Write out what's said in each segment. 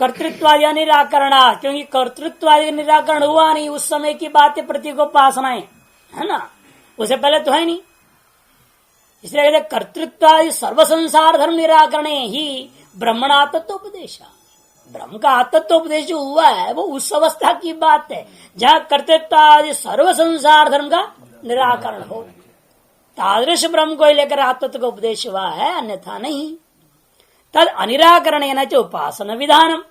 कर्तृत्वादि निराकरण, क्योंकि कर्तृत्वादि निराकरण हुआ नहीं, उस समय की बात है प्रतीकोपासनाएं, है ना, उसे पहले तो है नहीं। इसलिए कहते कर्तृत्वादि सर्व संसार धर्म निराकरण ही ब्रह्मणात्मोपदेश। ब्रह्म का आत्मत्वोपदेश जो हुआ है वो उस अवस्था की बात है जहाँ कर्तृत्वादि सर्व संसार धर्म का निराकरण हो। तादृश ब्रह्म को लेकर आत्मत्व का उपदेश हुआ है, अन्यथा नहीं। तद अनिराकरण उपासना विधानम,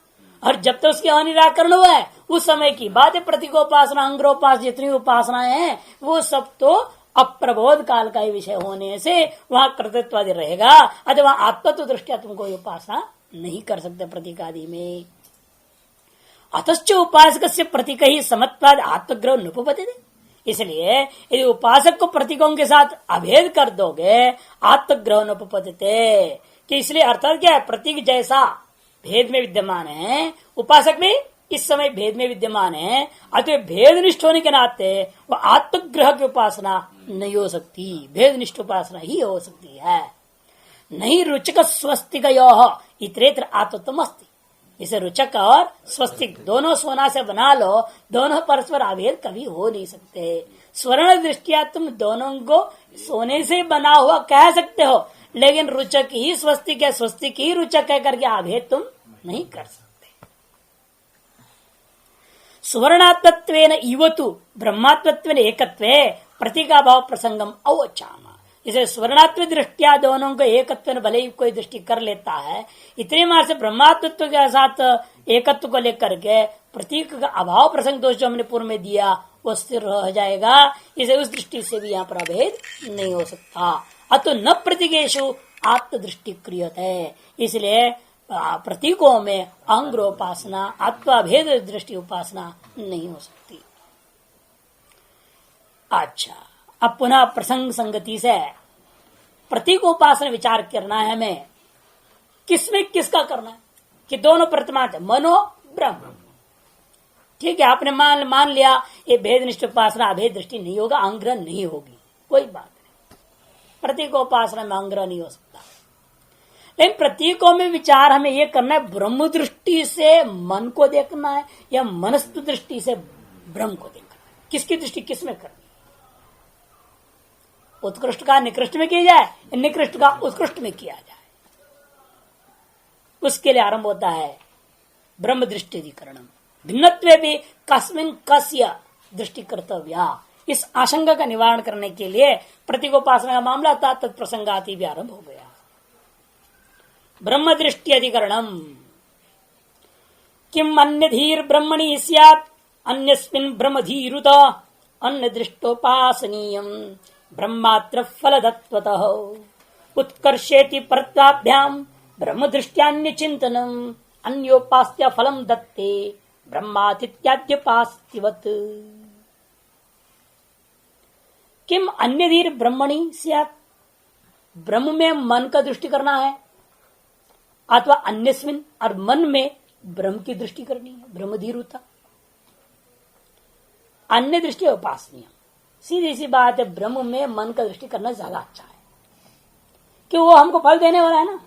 और जब तक उसके अनिराकरण हुआ है उस समय की बात है प्रतीकोपासना, अंग्रोपास, जितनी उपासनाएं हैं वो सब तो अप्रबोध काल का ही विषय होने से वहां कर्तृत्वादि रहेगा, अथवा आत्मत्व दृष्टिया तुमको उपासना नहीं कर सकते प्रतीक आदि में। अतश्च उपासक से प्रतीक ही समत्वाद आत्मग्रह नुपपते, इसलिए यदि उपासक को प्रतीकों के साथ अभेद कर दोगे आत्मग्रह नुपपते, कि इसलिए अर्थात क्या है, प्रतीक जैसा भेद में विद्यमान है उपासक भी इस समय भेद में विद्यमान है, अतः भेदनिष्ठ होने के नाते वह आत्मग्रह की उपासना नहीं हो सकती, भेदनिष्ठ उपासना ही हो सकती है। नहीं रुचक स्वस्तिक इतरेत्र आत्मत्म अस्ति, इसे रुचक और स्वस्तिक दोनों सोना से बना लो, दोनों परस्पर अभेद कभी हो नहीं सकते। स्वर्ण दृष्टिया तुम दोनों को सोने से बना हुआ कह सकते हो, लेकिन रुचक ही स्वस्तिक है, स्वस्तिक ही रुचक है करके अभेद तुम नहीं कर सकते। सुवर्णात्मत्वेन इवतु ब्रह्मात्मत्वेन एकत्वे प्रतीकाभाव प्रसंगम अवचाम, इसे स्वर्णात्व दृष्टिया दोनों को एकत्व भले ही कोई दृष्टि कर लेता है, इतने मार से ब्रह्मात्व के साथ एकत्व को लेकर के प्रतीक का अभाव प्रसंग दोष जो हमने पूर्व में दिया वो स्थिर रह जाएगा। इसे उस दृष्टि से भी यहाँ पर अभेद नहीं हो सकता। अतो न प्रतीकेशु आत्मदृष्टि क्रियते, इसलिए प्रतीकों में अंग्रोपासना आत्माभेद दृष्टि उपासना नहीं हो सकती। अच्छा, अब पुनः प्रसंग संगति से प्रतीकोपासना विचार करना है हमें, किसमें किसका करना है, कि दोनों प्रतिमा मनो ब्रह्म। ठीक है, आपने मान लिया ये भेदनिष्ठ उपासना अभेद दृष्टि नहीं होगा, अंग्रह नहीं होगी, कोई बात नहीं, प्रतीकोपासना में अंग्रह नहीं हो सकता। लेकिन प्रतीकों में विचार हमें ये करना है, ब्रह्म दृष्टि से मन को देखना है या मनस्तु दृष्टि से ब्रह्म को देखना है, किसकी दृष्टि किसमें करनी, उत्कृष्ट का निकृष्ट में किया जाए, निकृष्ट का उत्कृष्ट में किया जाए, उसके लिए आरंभ होता है ब्रह्म दृष्टि अधिकरणम। भिन्नत्वे भी कस्मिन कस्य दृष्टि कर्तव्या, इस आशंका का निवारण करने के लिए प्रतीकोपासना का मामला था, तत्प्रसंगाति भी आरंभ हो गया। ब्रह्म दृष्टि अधिकरणम किम अन्यधीर ब्रह्मणि स्यात् अन्यस्मिन् ब्रह्मधीरुत अन्य दृष्टोपासनीयम ब्रह्मात्र फलदत्वतः उत्कर्षेति परत्वाभ्याम ब्रह्म दृष्ट्यान्य चिंतनम अन्योपास्य फलम दत्ते ब्रह्मातिथ्याद्यपास्तिवत्। किम अन्यधीर ब्रह्मणि स्यात्, ब्रह्म में मन का दृष्टि करना है, अथवा अन्यस्मिन और मन में ब्रह्म की दृष्टि करनी है, ब्रह्मधीरुता। अन्य दृष्टि उपासनीय, सीधी सी बात है, ब्रह्म में मन का दृष्टि करना ज्यादा अच्छा है, कि वो हमको फल देने वाला है ना,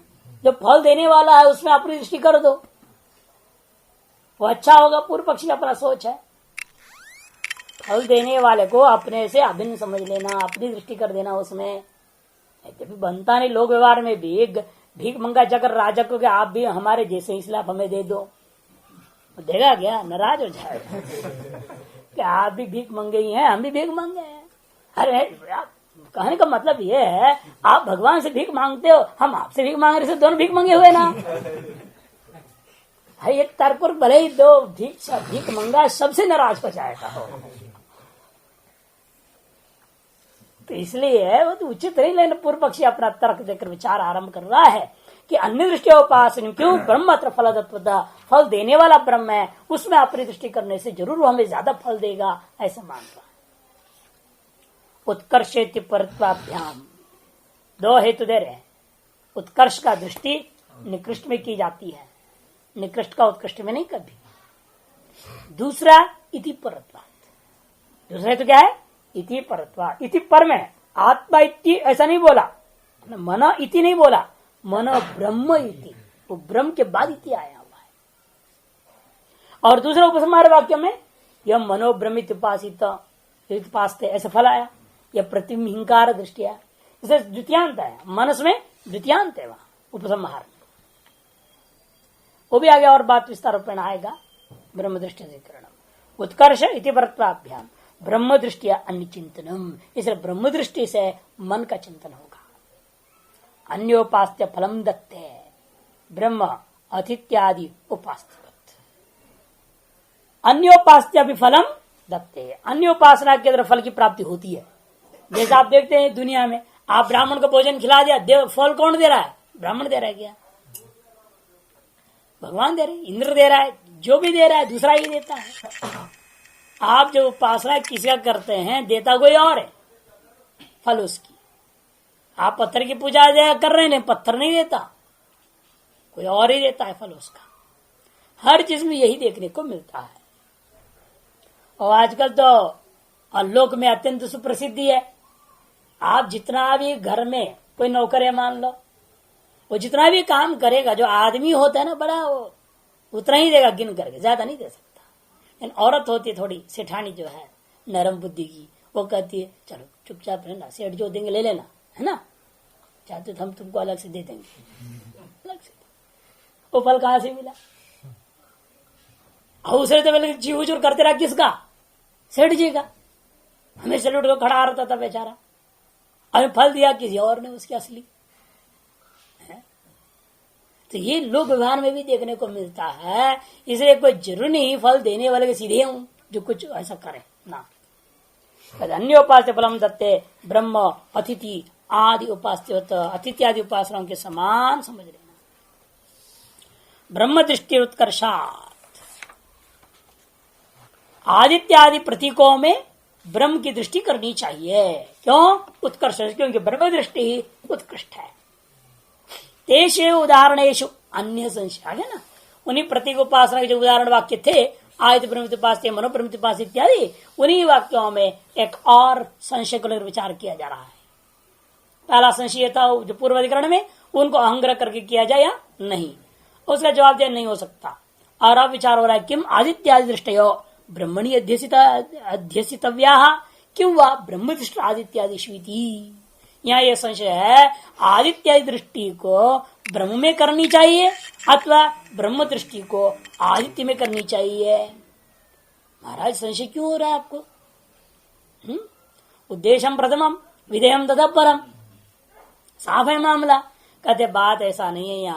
जो फल देने वाला है उसमें अपनी दृष्टि कर दो, वो अच्छा होगा। पूर्व पक्षी अपना सोच है, फल देने वाले को अपने से अभिन्न समझ लेना, अपनी दृष्टि कर देना उसमें, जब बनता नहीं। लोग व्यवहार में भीख मंगा जाकर राजा को कि आप भी हमारे जैसे इसलिए आप हमें दे दो, देगा क्या, नाराज हो जाएगा कि आप भी भीख मंगे ही हैं, हम भी भीख मांगे हैं। अरे कहने का मतलब ये है, आप भगवान से भीख मांगते हो, हम आपसे भीख मांग रहे से दोनों भीख मांगे हुए ना। एक तर्क पर भले ही दो भीख मंगा सबसे नाराज हो जाएगा हो, तो इसलिए वो तो उचित नहीं। लेकिन पूर्व पक्षी अपना तर्क देकर विचार आरंभ कर रहा है कि अन्य दृष्टि उपासना, क्यों ब्रह्म फलदत्वता, फल देने वाला ब्रह्म है, उसमें अपनी दृष्टि करने से जरूर वो हमें ज्यादा फल देगा, ऐसा मान रहा है। उत्कर्षेति परत्वाभ्याम, दो हेतु दे रहे हैं। उत्कर्ष का दृष्टि निकृष्ट में की जाती है, निकृष्ट का उत्कृष्ट में नहीं कभी। दूसरा इति परत्वात्, दूसरा हेतु क्या है, इति परत्वात्, इति पर में आत्मा इति ऐसा नहीं बोला, मन इति नहीं बोला, मन ब्रह्म इति, वो ब्रह्म के बाद इति आया हुआ है। और दूसरा उपसंहार वाक्य में यह मनोभ्रमित उपासित ऐसा फल आया, यह प्रतिहिंकार दृष्टिया, इसे द्वितीयांत है, मनस में द्वितीयांत है वहां उपसंहार। वो भी आगे और बात विस्तार रूपेण आएगा। ब्रह्म दृष्टि उत्कर्ष इति परत्वाभ्याम ब्रह्म दृष्टिया अन्य चिंतनम, इसलिए ब्रह्म दृष्टि से मन का चिंतन होगा। अन्योपास्त्य फलम दत्ते ब्रह्म अतिथ्यादि उपास्ति, अन्योपास्त्य भी फलम दत्ते, अन्योपासना के अंदर फल की प्राप्ति होती है। जैसे आप देखते हैं दुनिया में, आप ब्राह्मण को भोजन खिला दिया, फल कौन दे रहा है? ब्राह्मण दे रहा है क्या? भगवान दे रहे, इंद्र दे रहा है, जो भी दे रहा है दूसरा ही देता है। आप जो उपासना किसी का करते हैं, देता कोई और है फल उसकी। आप पत्थर की पूजा कर रहे हैं, पत्थर नहीं देता, कोई और ही देता है फल उसका। हर चीज में यही देखने को मिलता है। और आजकल तो आलोक में अत्यंत सुप्रसिद्धि है। आप जितना भी घर में कोई नौकर है मान लो, वो जितना भी काम करेगा, जो आदमी होता है ना बड़ा, वो उतना ही देगा गिन करके, ज्यादा नहीं दे सकता। लेकिन औरत होती है थोड़ी सेठानी जो है, नरम बुद्धि की, वो कहती है चलो चुपचाप रहना, सेठ जो देंगे ले लेना, है ना, चाहते तो हम तुमको अलग से दे देंगे, अलग से। वो फल कहां से मिला? और दूसरे तो पहले जी हुजूर करते रहा किसका? सेठ जी का। हमें सैल्यूट को खड़ा रहता था बेचारा, हमें फल दिया किसी और ने उसकी असली है। तो ये लोक व्यवहार में भी देखने को मिलता है। इसलिए कोई जरूरी नहीं फल देने वाले के सीधे हूं जो कुछ ऐसा करे ना। अन्योपास्य फलम दत्ते ब्रह्म अतिथि आदि उपास्य अतिथि आदि उपासनाओं के समान समझ लेना। ब्रह्म दृष्टि उत्कर्षात आदित्यादि प्रतीकों में ब्रह्म की दृष्टि करनी चाहिए। क्यों? उत्कर्ष, क्योंकि ब्रह्म दृष्टि ही उत्कृष्ट है। तेषु उदाहरणेषु अन्य संशय आ गया ना। उन्हीं प्रतीक उपासना के जो उदाहरण वाक्य थे, आदित्य ब्रह्म उपास्य मनोब्रह्म उपास्य इत्यादि, उन्हीं वाक्यों में एक और संशय को लेकर विचार किया जा रहा है। पहला संशय था जो पूर्व अधिकरण में, उनको अहंग्रह करके किया जाए या नहीं, उसका जवाब दिया नहीं हो सकता। और अब विचार हो रहा है किम आदित्यादि दृष्टयो ब्रह्मणी अध्यसितव्या क्यों वा ब्रह्म दृष्टि आदित्यादि श्वीति। यहाँ यह संशय है, आदित्यादि दृष्टि को ब्रह्म में करनी चाहिए अथवा ब्रह्म दृष्टि को आदित्य में करनी चाहिए। महाराज संशय क्यों हो रहा है आपको? उद्देश्यम प्रथमम विधेयम तथा परम, साफ है मामला। कहते बात ऐसा नहीं है,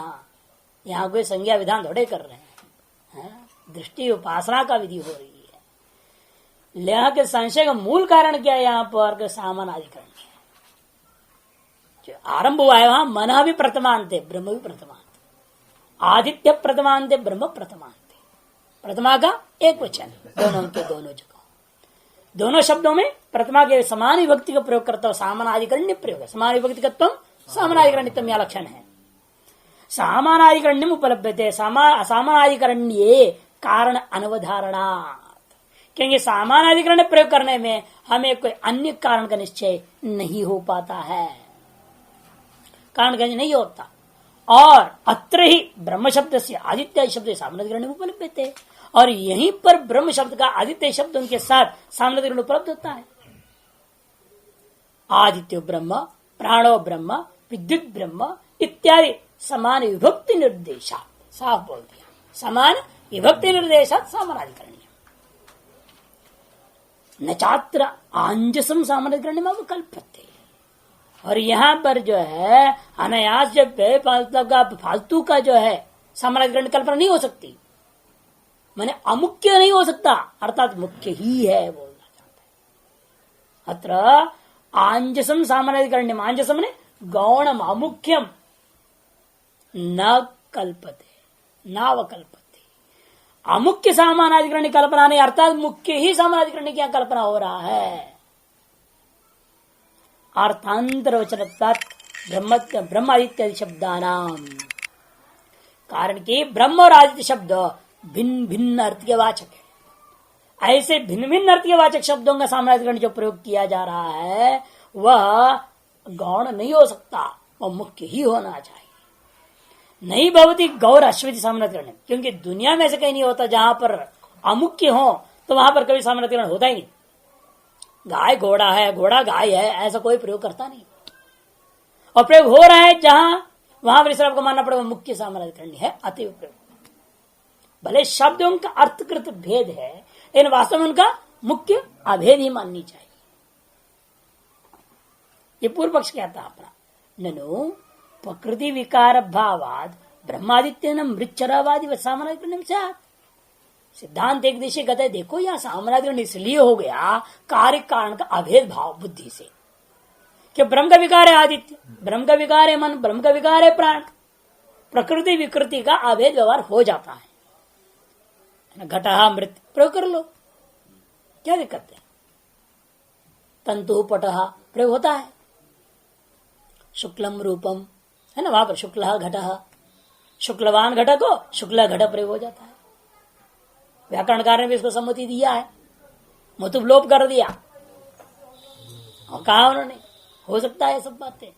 यहाँ कोई संज्ञा विधान थोड़े कर रहे हैं, दृष्टि उपासना का विधि हो रही है। यहाँ के संशय का मूल कारण क्या है? यहाँ पर सामान अधिकरण है जो आरंभ हुआ है, वहां मन भी प्रथमांत, ब्रह्म भी प्रथमांत, आदित्य प्रथमांत, ब्रह्म प्रथमांत। प्रथमा का एक वचन, दोनों के दोनों जगह, दोनों शब्दों में प्रथमा के समान विभक्ति का प्रयोग करता हूं, सामानाधिकरण्य प्रयोग है। समान विभक्ति का तुम सामानाधिकरण्यतम यह लक्षण है। सामानाधिकरण्यम उपलब्धते, सामानाधिकरण्ये कारण अनवधारणा, क्योंकि सामानाधिकरण प्रयोग करने में हमें कोई अन्य कारण का निश्चय नहीं हो पाता है, कारण का नहीं होता। और अत्र ही ब्रह्म शब्द से आदित्य शब्द सामानाधिकरण उपलब्धते, और यहीं पर ब्रह्म शब्द का आदित्य शब्द उनके साथ सामानाधिकरण उपलब्ध होता है। आदित्य ब्रह्म, प्राणो ब्रह्म, विद्युत ब्रह्म इत्यादि समान विभक्ति निर्देशात, साफ बोल दिया, समान विभक्ति निर्देशात सामानाधिकरण। न चात्र आंजसम सामानाधिकरण में कल्पते, और यहाँ पर जो है अनायास जब फालतू का जो है सामानाधिकरण कल्पना नहीं हो सकती, माने अमुख्य नहीं हो सकता, अर्थात मुख्य ही है बोलना चाहता है। अत्र आंजसम सामानाधिकरण, आंजसम ने गौणम अमुख्यम न कल्पते, नावकल्पते। अमुख्य सामानाधिकरण की कल्पना नहीं, अर्थात मुख्य ही सामानाधिकरण की कल्पना हो रहा है। अर्थांतर वचन ब्रह्म आदित्य शब्दानाम, कारण कि ब्रह्म और आदित्य शब्द भिन्न भिन्न अर्थ के वाचक है। ऐसे भिन्न भिन्न अर्थ के वाचक शब्दों का सामानाधिकरण जो प्रयोग किया जा रहा है वह गौण नहीं हो सकता, वह मुख्य ही होना चाहिए। नहीं भवती गौर अश्वति सामानाधिकरण, क्योंकि दुनिया में ऐसे कहीं नहीं होता जहां पर अमुख्य हो तो वहां पर कभी सामनाधिकरण होता ही नहीं। गाय घोड़ा है, घोड़ा गाय है, ऐसा कोई प्रयोग करता नहीं। और प्रयोग हो रहा है जहां, वहां पर इस आपको मानना पड़ेगा मुख्य सामनाधिकरण है, अतिव प्रयोग। भले शब्दों का अर्थकृत भेद है, लेकिन वास्तव में उनका मुख्य अभेद ही माननी चाहिए। ये पूर्व पक्ष कहता है अपना, ननु प्रकृति विकार भावाद ब्रह्मादित्य मृच्छरावादी व सामनाधिकरण सिद्धांत एक दिशा कहते, देखो यहां सामनाधिकरण इसलिए हो गया कार्य कारण का अभेद भाव बुद्धि से, कि ब्रह्म का विकार है आदित्य, ब्रह्म का विकार है मन, ब्रह्म का विकार है प्राण, प्रकृति विकृति का अभेद व्यवहार हो जाता है। घटहा मृत प्रयोग कर लो, क्या दिक्कत है। तंतु पटहा प्रयोग होता है, शुक्लम रूपम है ना, वहां पर शुक्ल घटहा, शुक्लवान घट को शुक्ल घट प्रयोग हो जाता है। व्याकरणकार ने भी इसको सम्मति दिया है, मतुब लोप कर दिया और कहा उन्होंने हो सकता है सब बातें।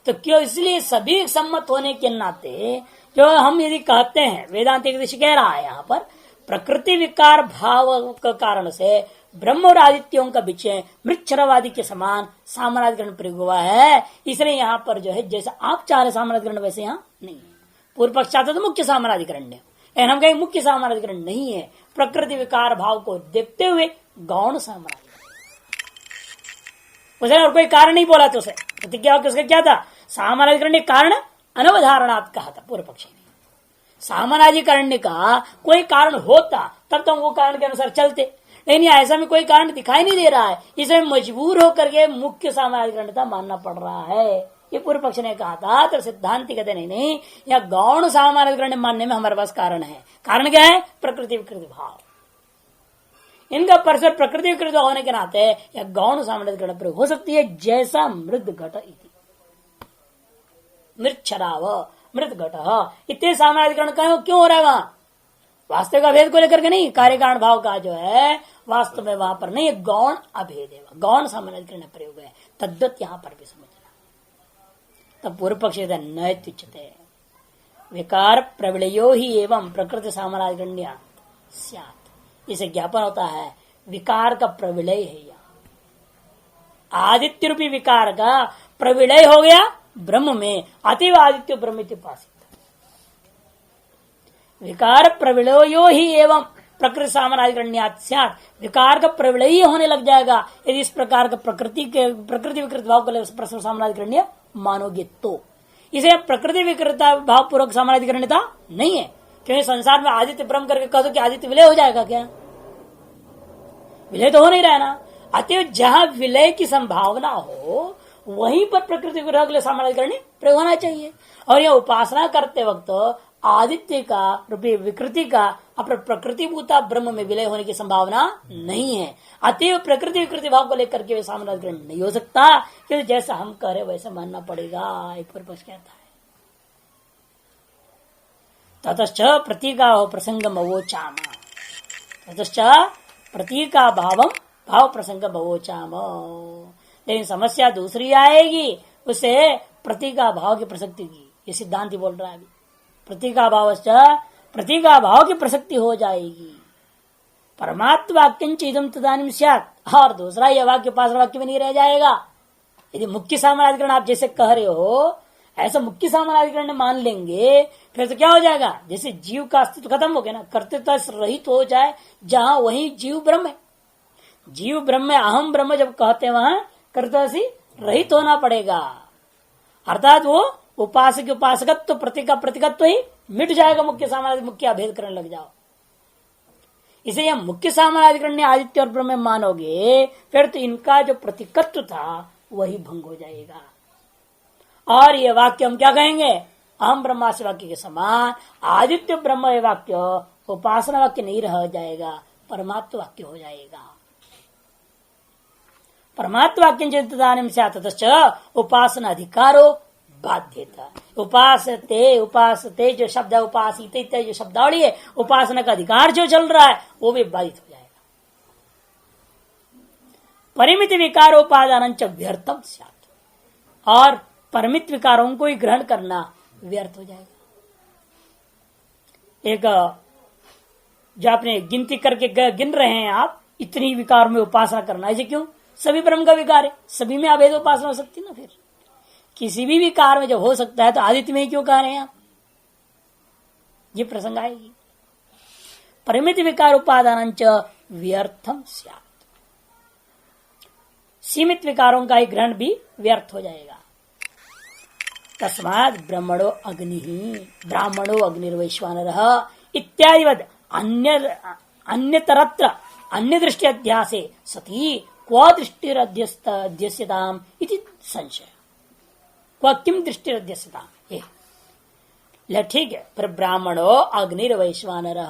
तो क्यों, इसलिए सभी सम्मत होने के नाते जो हम यदि कहते हैं, वेदांत एक दिशा कह रहा है यहाँ पर प्रकृति विकार भाव के कारण से ब्रह्म और आदित्यों का विषय मृच्छरवादी के समान सामनाधिकरण प्रयोग हुआ है, इसलिए यहाँ पर जो है जैसे आप चाह रहे सामनाधिकरण वैसे यहाँ नहीं है। पूर्व पक्ष चाहते तो मुख्य सामनाधिकरण है, लेकिन हम कहें मुख्य सामनाधिकरण नहीं है, प्रकृति विकार भाव को देखते हुए गौण सामनाधिकरण। उसे और कोई कारण नहीं बोला तो उसे प्रतिज्ञा उसका क्या था, सामनाधिकरण कारण अनवधारणात् कहा था पूर्व पक्षी ने। सामनाधिकरण का कोई कारण होता तब तो हम वो कारण के अनुसार चलते, लेकिन ऐसा में कोई कारण दिखाई नहीं दे रहा है, इसमें मजबूर होकर के मुख्य सामनाधिकरणता मानना पड़ रहा है। ये पूर्व पक्ष ने कहा था, तो सिद्धांति कहते नहीं, या गौण सामनाधिकरण मानने में हमारे पास कारण है। कारण क्या है, प्रकृति विकृति भाव। इनका परस्पर प्रकृति विकृति होने के नाते या गौण सामनाधिकरण प्रयोग हो सकती है, जैसा मृद घट इति मृच्छराव मृत घट इतने सामनाधिकरण क्यों हो रहा है वहां, वास्तविक अभेद को लेकर के नहीं, कार्य कारण भाव का जो है वास्तव में वहां पर नहीं, गौण अभेद है, गौण सामनाधिकरण प्रयोग है। तद्वत यहां पर भी समझना। तब पूर्व पक्ष नैत्युच्यते विकार प्रविलयो ही एवं प्रकृति सामनाधिकरण्य स्यात्। इसे ज्ञापन होता है विकार का प्रविलय है। यहाँ आदित्य रूपी विकार का प्रविलय हो गया ब्रह्म में, अतिव आदित्य ब्रह्म उपासित। विकार प्रविलयो ही एवं प्रकृति सामनाधिकरण्यात् स्यात्। विकार का प्रविलय होने लग जाएगा यदि इस प्रकार का प्रकृति विकृत भाव को लेकर सामनाधिकरण्य मानोगे तो। इसे प्रकृति विकृत भाव पूर्वक सामनाधिकरणता नहीं है, क्योंकि संसार में आदित्य ब्रह्म करके कह दो कि आदित्य विलय हो जाएगा क्या, विलय तो हो नहीं रहा ना। अतएव जहां विलय की संभावना हो वहीं पर प्रकृति विग्रह के लिए सामनाधिकरण प्रयोग होना चाहिए। और यह उपासना करते वक्त आदित्य का रूपी विकृति का अपने प्रकृति भूता ब्रह्म में विलय होने की संभावना नहीं है। अतएव प्रकृति विकृति भाव को लेकर के सामनाधिकरण नहीं हो सकता, क्योंकि जैसा हम कह रहे वैसे मानना पड़ेगा। एक पर्पस कहता है ततश्च प्रतीका प्रसंगम अवोचाम, ततश्च प्रतीका भावम भाव प्रसंग अवोचाम। लेकिन समस्या दूसरी आएगी, उसे प्रतीका भाव की प्रसक्ति की, ये सिद्धांत ही बोल रहा है। प्रतीका भाव की प्रसक्ति हो जाएगी। परमात्मा वाक्यंच इदं तदानीं स्यात्। और दूसरा यह वाक्य उपासना वाक्य में नहीं रह जाएगा। यदि मुख्य सामनाधिकरण आप जैसे कह रहे हो ऐसा मुख्य सामनाधिकरण मान लेंगे, फिर तो क्या हो जाएगा, जैसे जीव का अस्तित्व खत्म हो गया ना, कर्तृत्व रहित हो जाए, जहां वही जीव ब्रह्म है। जीव ब्रह्म है, अहम ब्रह्म जब कहते हैं वहां कर्तव्य से रहित होना पड़ेगा। अर्थात वो उपासक उपासकत्व प्रतीकत्व ही मिट जाएगा, मुख्य सामनाधिकरण मुख्य अभेद करने लग जाओ। इसे यह मुख्य सामनाधिकरण आदित्य और ब्रह्म मानोगे, फिर तो इनका जो प्रतीकत्व था वही भंग हो जाएगा। और ये वाक्य हम क्या कहेंगे, अहम ब्रह्मास्मि वाक्य के समान आदित्य ब्रह्म वाक्य उपासना वाक्य नहीं रह जाएगा, परमात्म वाक्य हो जाएगा। परमात्म वाक्य तदानीं स्यात् ततश्च उपासना अधिकारो बाध्यता। उपासते जो शब्द उपासित इत्यादि जो शब्दावली है, उपासना का अधिकार जो चल रहा है वो भी बाधित हो जाएगा। परिमित विकारोपादान च व्यर्थम स्यात्। और परिमित विकारों को ही ग्रहण करना व्यर्थ हो जाएगा। एक जो आपने गिनती करके गिन रहे हैं आप, इतनी विकार में उपासना करना, ऐसे क्यों? सभी ब्रह्म का विकार है, सभी में अभेद उपासना हो सकती ना। फिर किसी भी विकार में जब हो सकता है तो आदित्य में क्यों कह रहे हैं आप? ये प्रसंग आएगी। परिमित विकार उपादान व्यर्थम स्यात्, सीमित विकारों का ही ग्रहण भी व्यर्थ हो जाएगा। तस्मात् ब्रह्मणो अग्नि, ब्राह्मणो अग्निर्वैश्वानर इत्यादिवद अन्यतरत्र अन्य दृष्टि अध्यासे सती क्व दृष्टिरध्यस्यताम इति संशय। क्व किम दृष्टिरध्यस्यताम, ये ठीक है। फिर ब्राह्मणो अग्निर्वैश्वानर,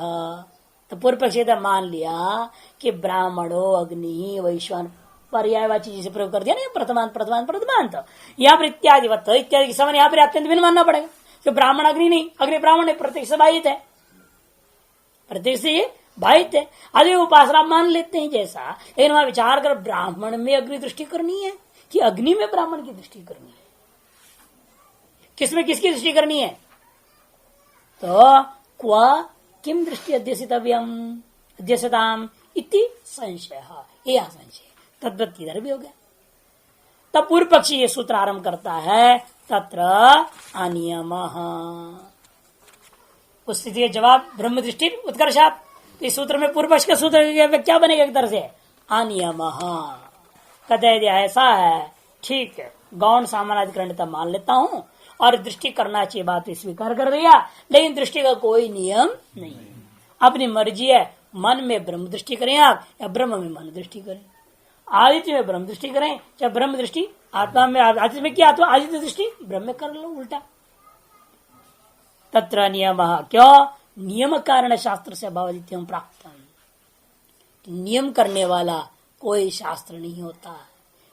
तो पूर्व पक्षी मान लिया कि ब्राह्मणो अग्नि वैश्वान पर्यायवाची जिसे प्रयोग कर दिया ना, प्रथमांत, यहाँ पर इत्यादि इत्यादि के समान यहाँ पर अत्यंत भिन्न मानना पड़ेगा। कि ब्राह्मण अग्नि नहीं, अग्नि ब्राह्मण प्रत्येक से बाहित है, प्रत्येक से ये बाहित है। अभी उपासना मान लेते हैं जैसा, लेकिन वहां विचार कर ब्राह्मण में अग्नि दृष्टि करनी है कि अग्नि में ब्राह्मण की दृष्टि करनी है, किसमें किसकी दृष्टि करनी है? तो क्व किम दृष्टि अध्यस्यताम इति संशय, यह संशय तद्वत इधर भी हो गया। तब पूर्व पक्षी ये सूत्र आरंभ करता है, तत्र अनियम। उस स्थिति के जवाब ब्रह्म दृष्टि उत्कर्षात। इस सूत्र में पूर्व पक्ष का सूत्र क्या बनेगा? एक तरह से अनियम कहते दिया ऐसा है, ठीक है, गौण सामानाधिकरण मान लेता हूं और दृष्टि करना चाहिए, बात स्वीकार कर दिया, लेकिन दृष्टि का कोई नियम नहीं है, अपनी मर्जी है। मन में ब्रह्म दृष्टि करें आप, या ब्रह्म में मन दृष्टि करें, आदित्य में ब्रह्म दृष्टि करें, चाहे ब्रह्म दृष्टि आत्मा में, आदित्य में क्या आत्मा, आदित्य दृष्टि ब्रह्म में कर लो उल्टा। तत्र नियम, क्यों? नियम कारण शास्त्र से अभावदित्यम प्राप्त, नियम करने वाला कोई शास्त्र नहीं होता।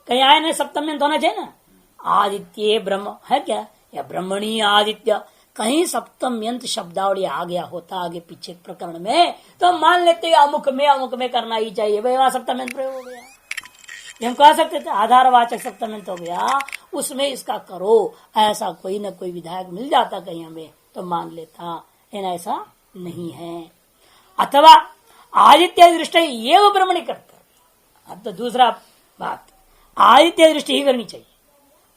कहीं आए ना सप्तम में होना चाहिए ना, आदित्य ब्रह्म है क्या, या ब्रह्मणी आदित्य, कहीं सप्तम यंत्र शब्दावली आ गया होता आगे पीछे प्रकरण में, तो मान लेते अमुक में करना ही चाहिए, भाई वहां सप्तम यंत्र प्रयोग हो गया। हम कह सकते थे आधारवाचक सप्तम हो गया, उसमें इसका करो, ऐसा कोई न कोई विधायक मिल जाता कहीं हमें तो मान लेता, लेकिन ऐसा नहीं है। अथवा आदित्य दृष्टि ये वो ब्रह्मणी करता। अब तो दूसरा बात, आदित्य दृष्टि ही करनी चाहिए।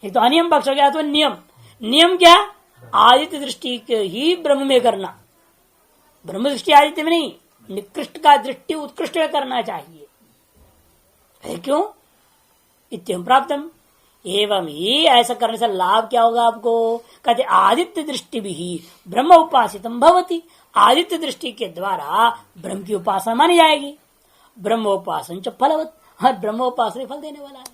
एक तो अनियम पक्ष हो गया, तो नियम क्या? आदित्य दृष्टि ही ब्रह्म में करना, ब्रह्म दृष्टि आदित्य में नहीं, निकृष्ट का दृष्टि उत्कृष्ट में करना चाहिए। क्यों? इत्यम प्राप्तम, एवं ही ऐसा करने से लाभ क्या होगा आपको? कहते आदित्य दृष्टि भी ब्रह्म उपासितम भवति, आदित्य दृष्टि के द्वारा ब्रह्म की उपासना मानी जाएगी। ब्रह्मोपासन च फलवत, हर ब्रह्मोपासन फल देने वाला है,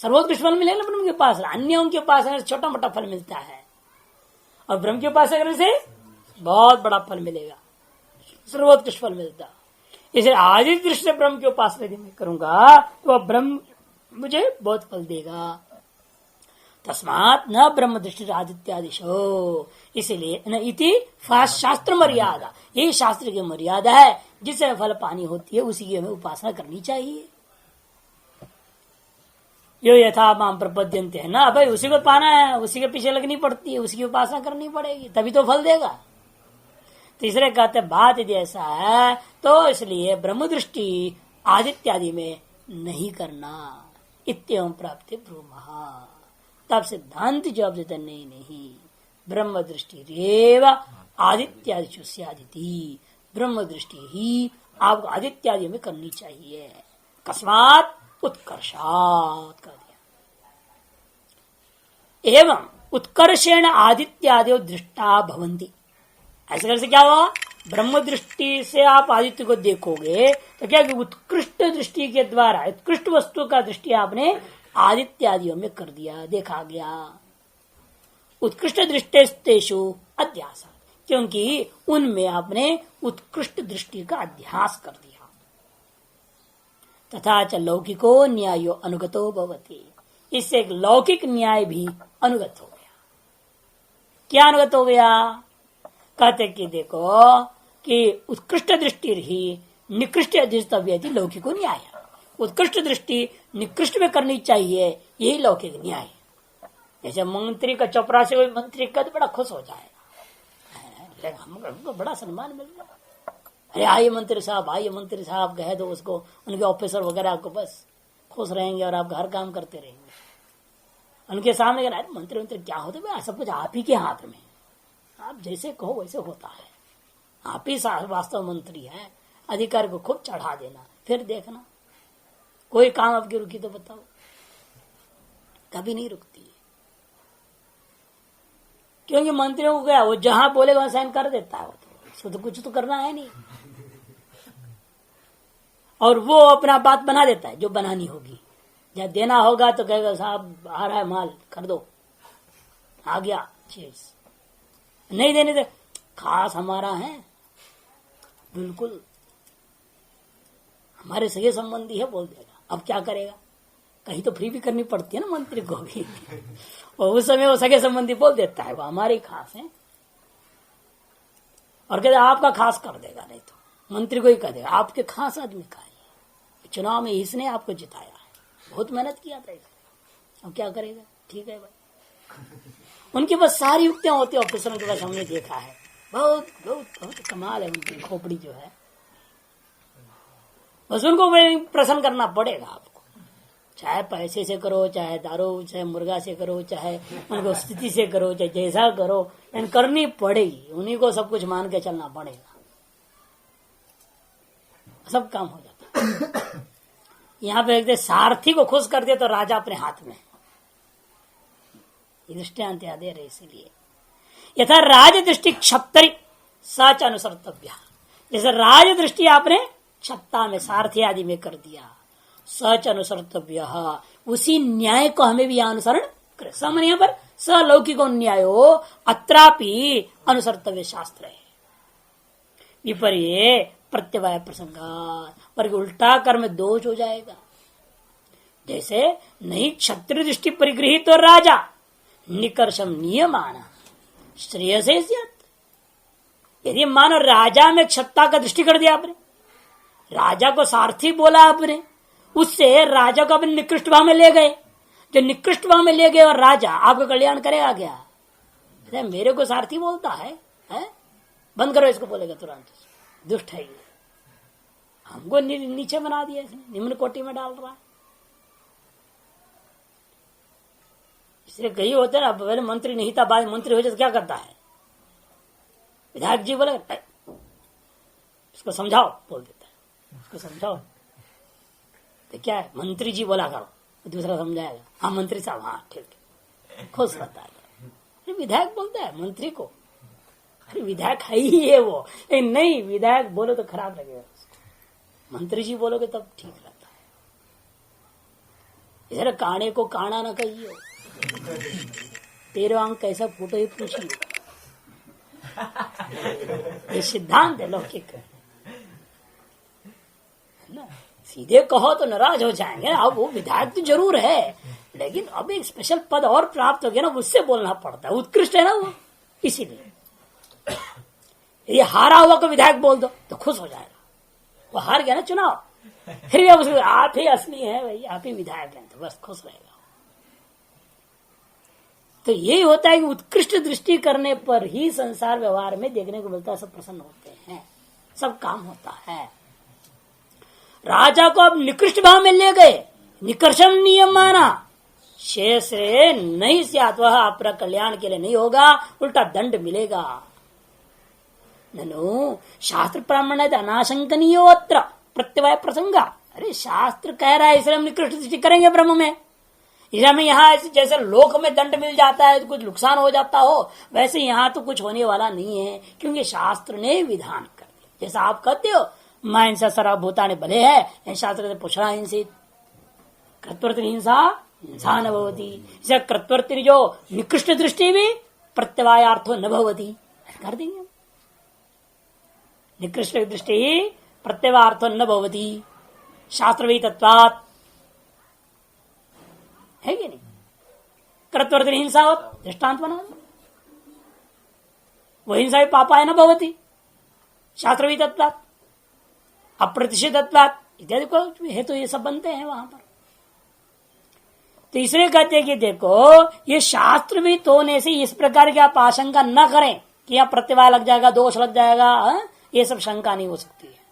सर्वोत्कृष्ट फल मिलेगा ब्रह्म की उपासना। अन्यों की उपासना से छोटा मोटा फल मिलता है, और ब्रह्म की उपासना करने से बहुत बड़ा फल मिलेगा, सर्वोत्कृष्ट फल मिलता। इसलिए आदित्य दृष्टि से ब्रह्म की उपासना यदि मैं करूंगा तो ब्रह्म मुझे बहुत फल देगा। तस्मात् न ब्रह्म दृष्टि आदित्यादिशो, इसलिए न इति शास्त्र मर्यादा, यही शास्त्र की मर्यादा है, जिससे फल पानी होती है उसी की हमें उपासना करनी चाहिए। यो यथा माम प्रपद्यन्ते है ना, भाई उसी को पाना है, उसी के पीछे लगनी पड़ती है, उसी की उपासना करनी पड़ेगी, तभी तो फल देगा। तीसरे कहते बात यदि ऐसा है तो इसलिए ब्रह्म दृष्टि आदित्यादि में नहीं करना, इत्येवं प्राप्ति ब्रूमः। तब सिद्धांत जवाब देता नहीं, ब्रह्म दृष्टि रेव आदित्यादि स्यादिति, ब्रह्म दृष्टि ही आपको आदित्यादि में करनी चाहिए। कस्मात् उत्कर्षात् कर दिया, एवं उत्कर्षेण आदित्यादि दृष्टा भवन्ति। ऐसे करने से क्या हुआ? ब्रह्म दृष्टि से आप आदित्य को देखोगे तो क्या उत्कृष्ट दृष्टि के द्वारा उत्कृष्ट वस्तु का दृष्टि आपने आदित्यादियों में कर दिया, देखा गया। उत्कृष्ट दृष्टिस्तेषु अध्यास, क्योंकि उनमें आपने उत्कृष्ट दृष्टि का अध्यास कर दिया। तथा च लौकिको न्यायो अनुगतो भवति, इससे एक लौकिक न्याय भी अनुगत हो गया। क्या अनुगत हो गया? कहते कि देखो कि उत्कृष्ट दृष्टि ही निकृष्ट अधिष्ठव्य लौकिको न्याय, उत्कृष्ट दृष्टि निकृष्ट में करनी चाहिए, यही लौकिक न्याय। जैसे मंत्री का चपरासी कोई मंत्री का तो बड़ा खुश हो जाएगा, हमको बड़ा सम्मान मिल गया, अरे आइए मंत्री साहब, आइए मंत्री साहब कह दो उसको, उनके ऑफिसर वगैरह आपको बस खुश रहेंगे और आप हर काम करते रहेंगे। उनके सामने कहना, अरे मंत्री मंत्री क्या होते भाई, सब कुछ आप ही के हाथ में, आप जैसे कहो वैसे होता है, आप ही वास्तव मंत्री है, अधिकार को खूब चढ़ा देना, फिर देखना कोई काम आपकी रुकी तो बताओ। कभी नहीं रुकती है, क्योंकि मंत्रियों को क्या, वो जहां बोलेगा वहां साइन कर देता है, वो तो कुछ तो करना है नहीं, और वो अपना बात बना देता है जो बनानी होगी। जब देना होगा तो कहेगा साहब आ रहा है माल, कर दो, आ गया चीज, नहीं देने दे, खास हमारा है, बिल्कुल हमारे सगे संबंधी है, बोल देगा। अब क्या करेगा, कहीं तो फ्री भी करनी पड़ती है ना मंत्री को भी और उस समय वो सगे संबंधी बोल देता है वो हमारे खास है, और कहते आपका खास कर देगा, नहीं तो मंत्री को ही कह देगा आपके खास आदमी का है, चुनाव में इसने आपको जिताया है, बहुत मेहनत किया था इसने, अब क्या करेगा, ठीक है भाई। उनकी बस सारी युक्तियां होती है ऑफिसरों के पास, हमने देखा है, बहुत बहुत बहुत कमाल है उनकी खोपड़ी जो है। बस उनको प्रसन्न करना पड़ेगा आपको, चाहे पैसे से करो, चाहे दारू, चाहे मुर्गा से करो, चाहे उनको स्थिति से करो, चाहे जैसा करो, लेकिन करनी पड़ेगी, उन्हीं को सब कुछ मान के चलना पड़ेगा, सब काम हो जाता है। यहाँ पे एक सारथी को खुश कर दिया तो राजा अपने हाथ में, दृष्टांत दे रहे, इसीलिए यथा राज दृष्टि क्षत्तरी सच अनुसर्तव्य, जैसे राज दृष्टि आपने क्षत्ता में सारथी आदि में कर दिया, सच अनुसर्तव्य, उसी न्याय को हमें भी अनुसरण कर। सामान्य यहाँ पर सलौकिको न्यायो अत्रापि अनुसर्तव्य शास्त्र है, विपर्य प्रत्यवाय प्रसंगा, पर उल्टा कर्म दोष हो जाएगा। जैसे नहीं क्षत्रिय दृष्टि परिगृहित तो राजा निकर्षम नियमाना श्रेयसे स्यात्, यदि मानो राजा में क्षत्ता का दृष्टि कर दिया आपने, राजा को सारथी बोला आपने, उससे राजा को अपने निकृष्ट भाव में ले गए, जो निकृष्ट भाव में ले गए और राजा आपका कल्याण करेगा क्या? मेरे को सारथी बोलता है? बंद करो इसको, बोलेगा तुरंत, दुष्ट है ये, हमको नीचे बना दिया इसने, निम्न कोटि में डाल रहा है। इसलिए कई होते ना, पहले मंत्री नहीं था, बाद मंत्री हो जाए तो क्या करता है, विधायक जी बोले इसको समझाओ, बोल देता है इसको समझाओ, तो क्या है, मंत्री जी बोला करो, दूसरा समझाएगा, हाँ मंत्री साहब, हाँ ठीक है, खुश रहता है। अरे विधायक बोलता है मंत्री को, अरे विधायक है ही है वो, लेकिन नहीं, विधायक बोलो तो खराब लगेगा उसको, मंत्री जी बोलोगे तब ठीक रहता है। इधर काने को काना ना कहियो, तेरे आंख कैसा फूटो ही पूछिए, ये सिद्धांत है लौकिक है ना। सीधे कहो तो नाराज हो जाएंगे। अब वो विधायक तो जरूर है, लेकिन अब एक स्पेशल पद और प्राप्त हो गया ना, उससे बोलना पड़ता है, उत्कृष्ट है ना वो, इसीलिए ये हारा हुआ को विधायक बोल दो तो खुश हो जाएगा, वो हार गया ना चुनाव, फिर भी अब आप ही असली है भाई, आप ही विधायक हैं, तो बस खुश रहेगा। तो यही होता है कि उत्कृष्ट दृष्टि करने पर ही संसार व्यवहार में देखने को मिलता है, सब प्रसन्न होते हैं, सब काम होता है। राजा को अब निकृष्ट भाव में ले गए, निकर्षम नियम माना, शेष नहीं स्यात्, वह अपना कल्याण के लिए नहीं होगा, उल्टा दंड मिलेगा। ननु शास्त्र ब्राह्मण है अनाशंकनीयोत्र प्रत्यवाय प्रसंगा, अरे शास्त्र कह रहा है इसलिए हम निकृष्ट दृष्टि करेंगे ब्रह्म में, इसलिए हमें यहाँ जैसे लोक में दंड मिल जाता है, कुछ नुकसान हो जाता हो, वैसे यहाँ तो कुछ होने वाला नहीं है, क्योंकि शास्त्र ने विधान कर दिया। जैसा आप कहते हो मां हिंसा सर्व भूतानि भले है, शास्त्र से पुष्णा हिंसित, कृत्वर्तिनी हिंसा हिंसा न भवती, इसे कृत्वर्तिनी जो निकृष्ट दृष्टि भी प्रत्यवायार्थो न भवती, कर देंगे निकृष्ट दृष्टि प्रत्यवार्थो न भवती शास्त्रवी तत्वात्, है कि नहीं। कृतवर्तनी हिंसा हो, दृष्टांत बना दो, वो हिंसा भी पापाय न भवती शास्त्रवी तत्वात्, अप्रतिषिधत्वात् इत्यादि को हेतु तो ये सब बनते हैं वहां पर। तो इसलिए कहते हैं कि देखो ये शास्त्र भी होने से इस प्रकार की आप आशंका न करें कि यहाँ प्रतिभा लग जाएगा, दोष लग जाएगा, ये सब शंका नहीं हो सकती है।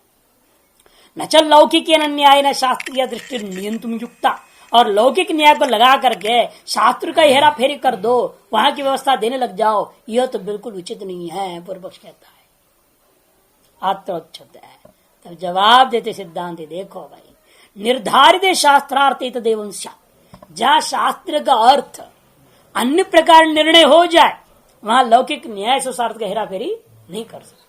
न चल लौकिक न्याय न शास्त्रीय दृष्टि नियंत्रण युक्ता, और लौकिक न्याय को लगा करके शास्त्र का हेरा फेरी कर दो, वहां की व्यवस्था देने लग जाओ, यह तो बिल्कुल उचित नहीं है, पूर्व पक्ष कहता है। आत्मोच्छब्द है। तब जवाब देते सिद्धांत, देखो भाई, निर्धारित शास्त्रार्थ तदेव जहां शास्त्र का अर्थ अन्य प्रकार निर्णय हो जाए, वहां लौकिक न्याय से उस अर्थ का हेरा फेरी नहीं कर सकते।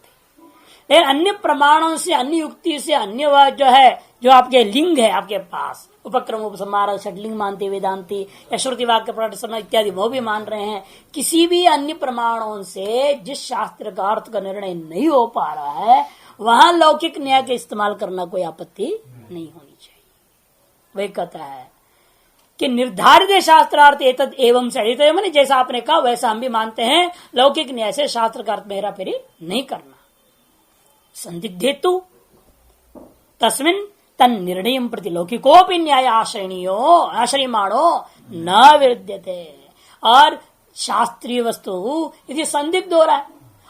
लेकिन अन्य प्रमाणों से, अन्य युक्ति से, अन्य जो है, जो आपके लिंग है आपके पास, उपक्रम उपसंहार षडलिंग मानते वेदांती, या श्रुति वाक्य प्रकट इत्यादि वो भी मान रहे हैं, किसी भी अन्य प्रमाणों से जिस शास्त्र का अर्थ का निर्णय नहीं हो पा रहा है, वहां लौकिक न्याय का इस्तेमाल करना कोई आपत्ति नहीं होनी चाहिए। वही कहता है कि निर्धारित शास्त्रार्थ एतद एवं से, मैंने जैसा आपने कहा वैसा हम भी मानते हैं, लौकिक न्याय से शास्त्र का अर्थ में हेरा फेरी नहीं करना। संदिग्धेतु तस्मिन् तन निर्णय प्रति लौकिकोपि न्याय आश्रयमाणो न विरुद्धते, और शास्त्रीय वस्तु यदि संदिग्ध हो रहा है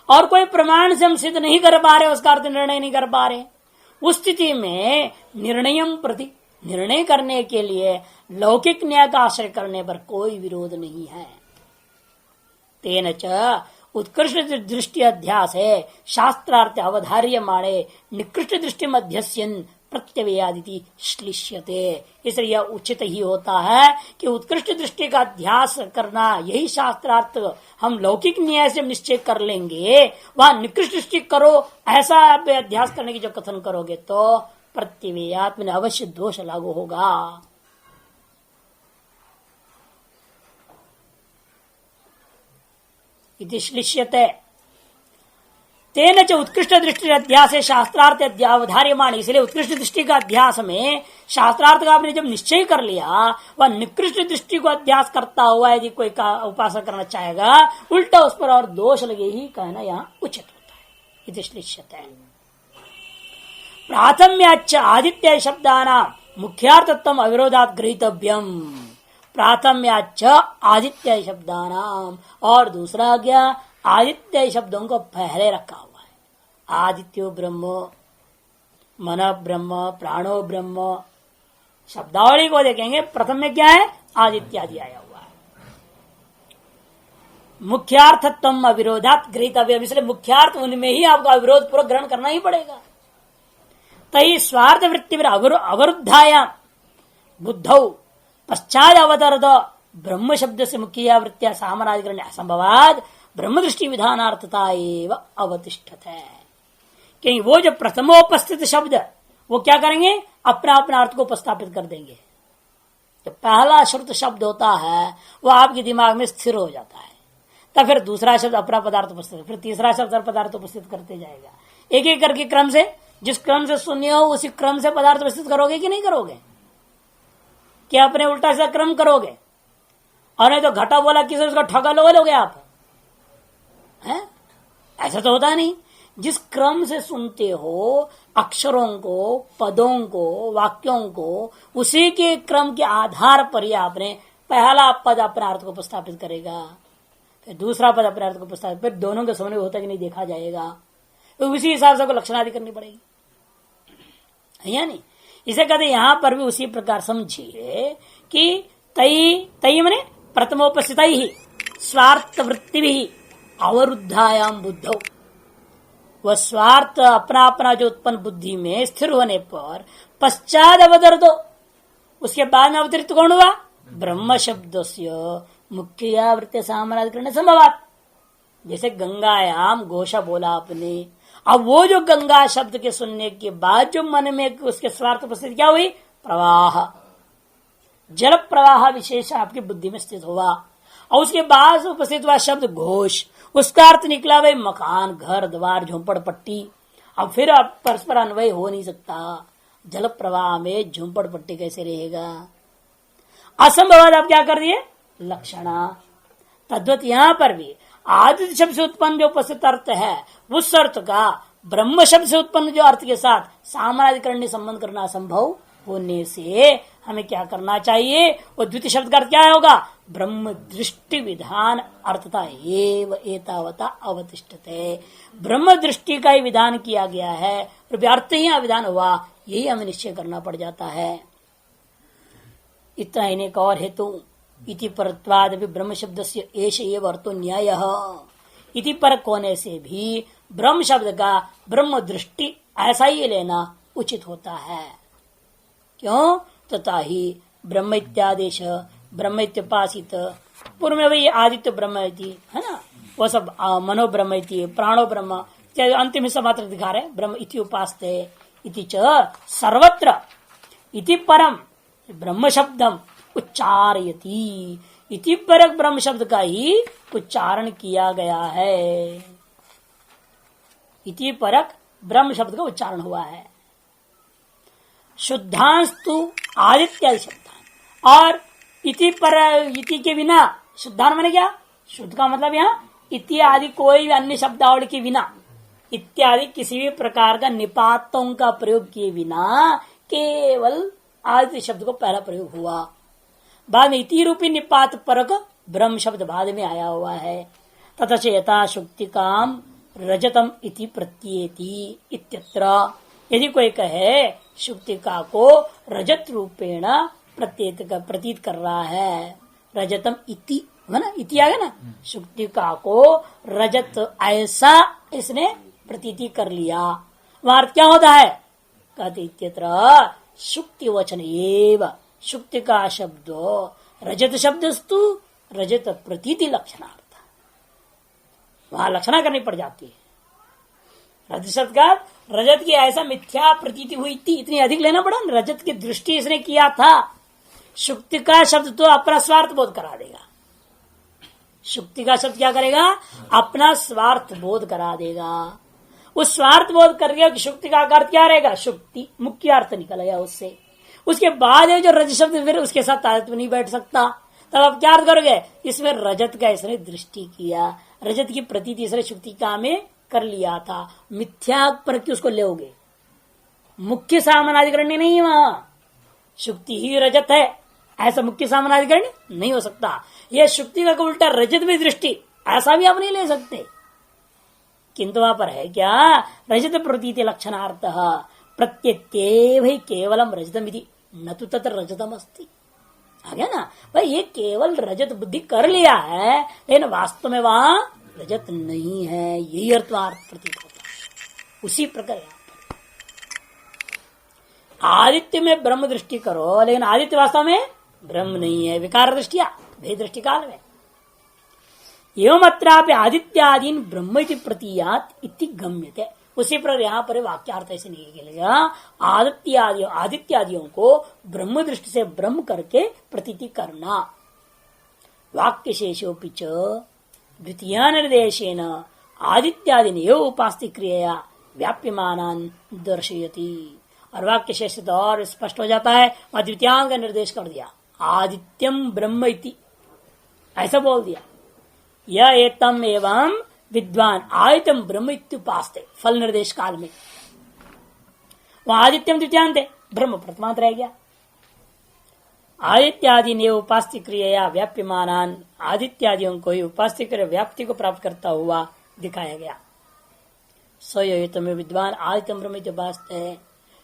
और कोई प्रमाण से हम सिद्ध नहीं कर पा रहे, उसका अर्थ निर्णय नहीं कर पा रहे, उस स्थिति में निर्णय प्रति, निर्णय करने के लिए लौकिक न्याय का आश्रय करने पर कोई विरोध नहीं है। तेन च उत्कृष्ट दृष्टि अध्यास है शास्त्रार्थ अवधार्य माणे निकृष्ट दृष्टि मध्यस्यन प्रत्यवयादिति श्लिष्यते। इसलिए यह उचित ही होता है कि उत्कृष्ट दृष्टि का अध्यास करना, यही शास्त्रार्थ हम लौकिक न्याय से निश्चय कर लेंगे, वहां निकृष्ट दृष्टि करो ऐसा आप अध्यास करने की जो कथन करोगे तो प्रत्यवयात में अवश्य दोष लागू होगा। इति श्लिष्यते। तेन च उत्कृष्ट दृष्टि अध्यास शास्त्रार्थ अवधार्यमाण, इसलिए उत्कृष्ट दृष्टि का अध्यास में शास्त्रार्थ का आपने जब निश्चय कर लिया, वह निकृष्ट दृष्टि को अध्यास करता हुआ यदि कोई का उपासना करना चाहेगा, उल्टा उस पर और दोष लगे ही कहना यहाँ उचित होता है। इति श्लिष्यते। प्राथम्याच्च आदित्य शब्दानां मुख्यार्थत्वम् अविरोधात् गृहीतव्यम्। प्राथम्याच्च आदित्य शब्दानां, और दूसरा क्या, आदित्य शब्दों को पहले रखा हुआ है। आदित्यो ब्रह्म, मन ब्रह्म, प्राणो ब्रह्म, शब्दावली को देखेंगे, प्रथम में क्या है, आदित्य आदि आया हुआ है। मुख्यार्थत्वम् अविरोधात् गृहीतव्यम्, इसलिए मुख्यार्थ उनमें ही आपको अविरोध पूर्वक ग्रहण करना ही पड़ेगा। तई स्वार्थ वृत्ति अवरुद्धायां बुद्धौ पश्चात अवतरद ब्रह्म शब्द से मुख्य वृत्तिया सामनाधिकरण असंभवाद ब्रह्म दृष्टि विधानार्थता एव अवतिष्ठत है। क्योंकि वो जो प्रथमोपस्थित शब्द, वो क्या करेंगे, अपना अपना अर्थ को उपस्थापित कर देंगे। जो पहला श्रुत शब्द होता है वो आपके दिमाग में स्थिर हो जाता है, तब फिर दूसरा शब्द अपना पदार्थ उपस्थित, फिर तीसरा शब्द पदार्थ उपस्थित करते जाएगा। एक एक करके क्रम से, जिस क्रम से सुनिए हो उसी क्रम से पदार्थ उपस्थित करोगे कि नहीं करोगे, क्या अपने उल्टा सा क्रम करोगे? और नहीं तो घटा बोला किसी उसको ठगा लोगे आप, हैं? ऐसा तो होता नहीं। जिस क्रम से सुनते हो अक्षरों को, पदों को, वाक्यों को, उसी के क्रम के आधार पर ही आपने पहला पद अपने अर्थ को उपस्थापित करेगा, फिर दूसरा पद अपने अर्थ को उपस्थापित, फिर दोनों के समन्वय होता कि नहीं देखा जाएगा, तो उसी हिसाब से लक्षणादि करनी पड़ेगी, है या नहीं? इसे कहते यहां पर भी उसी प्रकार समझिए कि तई मने प्रथमोपस्थित ही स्वार्थ वृत्ति भी अवरुद्धायाम बुद्धौ, वह स्वार्थ अपना अपना जो उत्पन्न बुद्धि में स्थिर होने पर पश्चात अवतर दो, उसके बाद में अवतरित कौन हुआ, ब्रह्म शब्द से मुख्य वृत्ति सामनाधिकरण संभवात। जैसे गंगायाम घोषा बोला आपने, अब वो जो गंगा शब्द के सुनने के बाद जो मन में उसके स्वार्थ उपस्थित क्या हुई, प्रवाह, जल प्रवाह विशेष आपकी बुद्धि में स्थित हुआ, और उसके बाद उपस्थित हुआ शब्द घोष, उसका अर्थ निकला भाई मकान, घर द्वार, झोंपड़ पट्टी। अब फिर आप परस्पर अन्वय हो नहीं सकता, जल प्रवाह में झोंपड़ पट्टी कैसे रहेगा, असंभव। आप क्या कर दिए, लक्षणा। तद्वत यहां पर भी आदित्य शब्द से उत्पन्न जो उपस्थित अर्थ है, उस अर्थ का ब्रह्म शब्द से उत्पन्न जो अर्थ के साथ सामनाधिकरण संबंध करना असंभव होने से हमें क्या करना चाहिए, वो द्वितीय शब्द का अर्थ क्या होगा, ब्रह्म दृष्टि विधान अर्थता एव एतावता अवतिष्ठते। ब्रह्म दृष्टि का ही विधान किया गया है और व्यर्थ ही विधान हुआ, यही हमें निश्चय करना पड़ जाता है। इतना ही एक और हेतु इति परत्वाद भी ब्रह्म शब्द से एष एव अर्थो न्याय। इति परक होने से भी ब्रह्म शब्द का ब्रह्म दृष्टि ऐसा ही लेना उचित होता है। क्यों? तथा ही ब्रह्म इत्यादेश ब्रह्म इत्युपासित, पूर्व में वही आदित्य ब्रह्म है ना, वो सब मनो ब्रह्म प्राणो ब्रह्म, अंतिम हिस्सा मात्र दिखा रहे ब्रह्म इति उपासते इति च सर्वत्र इति परम ब्रह्म शब्दम उच्चारयति। इति परक ब्रह्म शब्द का ही उच्चारण किया गया है। इति परक ब्रह्म शब्द का उच्चारण हुआ है। शुद्धांस्तु आदित्य शब्दान, और इति पर इति के बिना शुद्धान माने क्या? शुद्ध का मतलब यहाँ इत्यादि कोई भी अन्य शब्दावली के बिना, इत्यादि किसी भी प्रकार का निपातों का प्रयोग किए बिना केवल आदित्य शब्द को पहला प्रयोग हुआ। बाद में इति रूपी निपात परक ब्रह्म शब्द बाद में आया हुआ है। तथा चेता शुक्ति काम रजतम इति प्रत्येति इत्यत्र, यदि कोई कहे शुक्तिका को रजत रूपेण प्रतीत कर रहा है, रजतम इति है ना, इति आ गया ना, शुक्तिका को रजत ऐसा इसने प्रतीति कर लिया, वहां अर्थ क्या होता है? कहते इत्यत्र शुक्ति वचन एव शुक्तिका शब्दो रजत शब्दस्तु रजत प्रतीति लक्षणार्थ, वहां लक्षणा करनी पड़ जाती है। रजत शब्द का रजत की ऐसा मिथ्या प्रतीति हुई थी, इतनी अधिक लेना पड़ा, रजत की दृष्टि इसने किया था। शुक्ति का शब्द तो अपना स्वार्थ बोध करा देगा। शुक्ति का शब्द क्या करेगा? अपना स्वार्थ बोध करा देगा। उस स्वार्थ बोध कर गया कि शुक्ति का अर्थ क्या रहेगा? शुक्ति मुख्य अर्थ निकल गया उससे। उसके बाद जो रज शब्द फिर उसके साथ तारतम्य नहीं बैठ सकता, तब आप क्या अर्थ करोगे? इसमें रजत का इसने दृष्टि किया, रजत की प्रतीति इसने शुक्ति का में कर लिया था। मिथ्या पर क्यों उसको लेोगे? मुख्य सामानाधिकरण नहीं है, वहां शुक्ति ही रजत है, ऐसा मुख्य सामानाधिकरण नहीं हो सकता। यह शुक्ति का उल्टा रजत में दृष्टि, ऐसा भी आप नहीं ले सकते। किंतु वहां पर है क्या? रजत प्रतीति लक्षणार्थ प्रत्येव ही केवलम रजतम इति न तो तत्र रजतम अस्ति। आ गया ना भाई, ये केवल रजत बुद्धि कर लिया है, लेकिन वास्तव में वहां रजत नहीं है, यही अर्थवार्थ प्रतीत होता है। उसी प्रकार आदित्य में ब्रह्म दृष्टि करो, लेकिन आदित्य वास्तव में ब्रह्म नहीं है, विकार दृष्टिया भेद दृष्टि काल में। एवं अत्रापि आदित्यादीन ब्रह्म इति प्रतीयात इति गम्यते। उसी पर यहाँ पर वाक्यार्थ ऐसे निकलेगा, आदित्यादियों को ब्रह्म दृष्टि से ब्रह्म करके प्रतीति करना। वाक्य शेषोपि च द्वितीय निर्देशेन आदित्यादि एव उपास्ति क्रिया व्याप्यमानान दर्शयति। और वाक्य शेष तो और स्पष्ट हो जाता है, वहां द्वितीयांग का निर्देश कर दिया, आदित्यम ब्रह्म इति ऐसा बोल दिया। यह एतम एवं विद्वान आदित्यम ब्रह्म इत्युपास्ते, फल निर्देश काल में वहां आदित्यम द्वितीयांत है, ब्रह्म प्रथमांत रह गया। आदित्यादि ने उपास्ति क्रिया व्याप्यमानान, आदित्यादियों को ही उपास्ति क्रिया व्याप्ति को प्राप्त करता हुआ दिखाया गया। स्वयं विद्वान आदित्यम ब्रह्म इत्युपास्ते,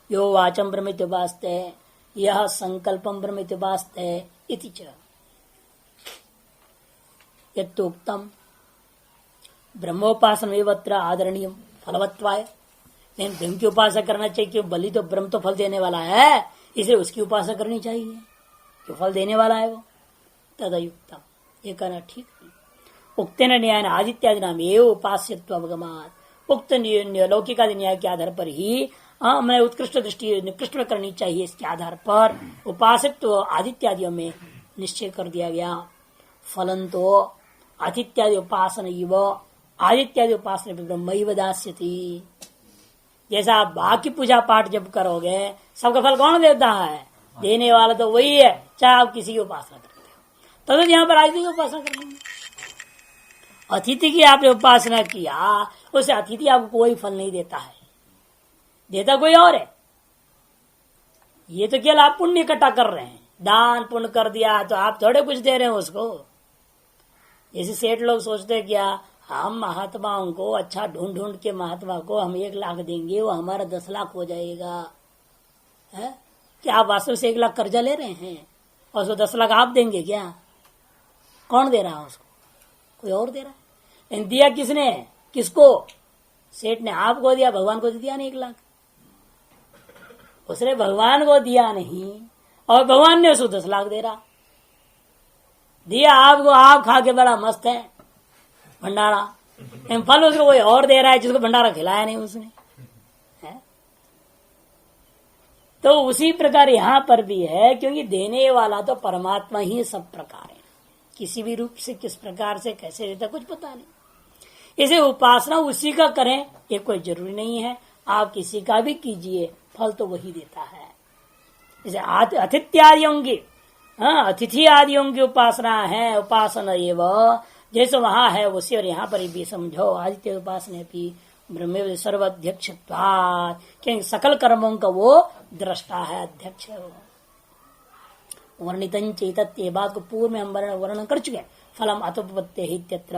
यो वाचम ब्रह्म इत्युपास्ते, यह संकल्पम ब्रह्म इत्युपास्ते इति च। यत्तुक्तम ब्रह्मोपासन एवत्र आदरणीय फलवत्वाय, लेकिन ब्रह्म की उपासना करना चाहिए क्यों? बलि तो ब्रह्म तो फल देने वाला है, इसलिए उसकी उपासना करनी चाहिए, जो फल देने वाला है वो। तदयुक्तम, ये कहना ठीक नहीं। उक्तेन न्याय आदित्यादि नाम एवं उपास्यत्व अवगमात, उक्त लौकिक आदि न्याय के आधार पर ही हमें उत्कृष्ट दृष्टि निकृष्ट में करनी चाहिए, इसके आधार पर उपासित्व आदित्यादियों में निश्चय कर दिया गया। फलन तो आदित्यादि उपासना आदित्यादि उपासना ब्रह्म दास्यति। जैसा आप बाकी पूजा पाठ जब करोगे सबका फल कौन देता है? देने वाला तो वही है, चाहे आप किसी की उपासना करते हो। तब यहाँ पर आदित्य की उपासना करेंगे। अतिथि की आपने उपासना किया, उसे अतिथि आपको कोई फल नहीं देता है, देता कोई और है। ये तो केवल आप पुण्य इकट्ठा कर रहे हैं, दान पुण्य कर दिया तो आप थोड़े कुछ दे रहे हो उसको। जैसे सेठ लोग सोचते क्या, हम महात्माओं को अच्छा ढूंढ ढूंढ के महात्मा को हम 1 लाख देंगे, वो हमारा 10 लाख हो जाएगा। है क्या आप वास्तव से 1 लाख कर्जा ले रहे हैं और उसको 10 लाख आप देंगे क्या? कौन दे रहा है उसको? कोई और दे रहा है। दिया किसने? किसको? सेठ ने आपको दिया, भगवान को दिया नहीं 1 लाख। उसने भगवान को दिया नहीं और भगवान ने उसको 10 लाख दे रहा। दिया आपको, आप खा के बड़ा मस्त है भंडारा, फल उसको कोई और दे रहा है जिसको भंडारा खिलाया नहीं उसने है? तो उसी प्रकार यहां पर भी है, क्योंकि देने वाला तो परमात्मा ही सब प्रकार है। किसी भी रूप से किस प्रकार से कैसे देता कुछ पता नहीं। इसे उपासना उसी का करें ये कोई जरूरी नहीं है। आप किसी का भी कीजिए, फल तो वही देता है। जैसे अतिथ्यादियों की, अतिथि आदियों की उपासना है, उपासना एवं जैसे वहां है उसी, और यहाँ पर भी समझो आदित्य उपासना भी ब्रह्म सर्वाध्यक्ष, क्योंकि सकल कर्मों का वो दृष्टा है, अध्यक्ष है वो। वर्णित चेतत, ये बात को पूर्व में हम वर्णन कर चुके हैं। फलम अतुपत्ते इत्यत्र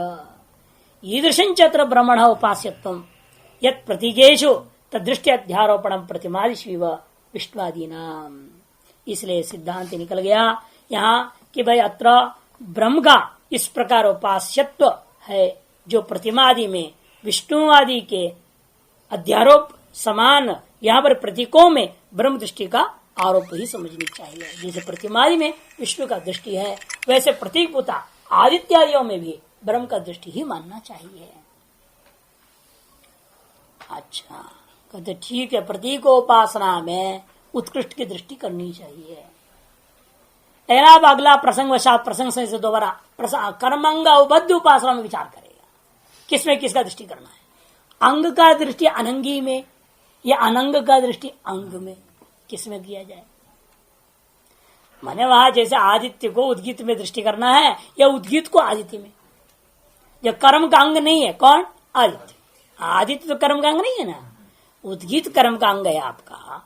ईदृशं चत्र ब्रह्मण उपास्यत्वं यत् प्रतीकेषु तदृष्टि अध्यारोपणम प्रतिमादिशिव विष्णुआदीनाम। इसलिए सिद्धांत निकल गया यहाँ कि भाई अत्र ब्रह्म का इस प्रकार उपास्यत्व है जो प्रतिमादि में विष्णु आदि के अध्यारोप समान, यहाँ पर प्रतीकों में ब्रह्म दृष्टि का आरोप ही समझनी चाहिए। जैसे प्रतिमादि में विष्णु का दृष्टि है, वैसे प्रतीकभूता आदित्यादियों में भी ब्रह्म का दृष्टि ही मानना चाहिए। अच्छा, कहते ठीक है, प्रतीकोपासना में उत्कृष्ट की दृष्टि करनी चाहिए। अब अगला प्रसंग वशात प्रसंग से दोबारा कर्मंग उबद्ध उपासना में विचार करेगा, किसमें किसका दृष्टि करना है। अंग का दृष्टि अनंगी में या अनंग का दृष्टि अंग में, किसमें किया जाए। माने वहां जैसे आदित्य को उद्गीत में दृष्टि करना है या उद्गीत को आदित्य में। जो कर्म का अंग नहीं है, कौन? आदित्य। आदित्य तो कर्म का अंग नहीं है ना, उद्गीत कर्म का अंग है आपका,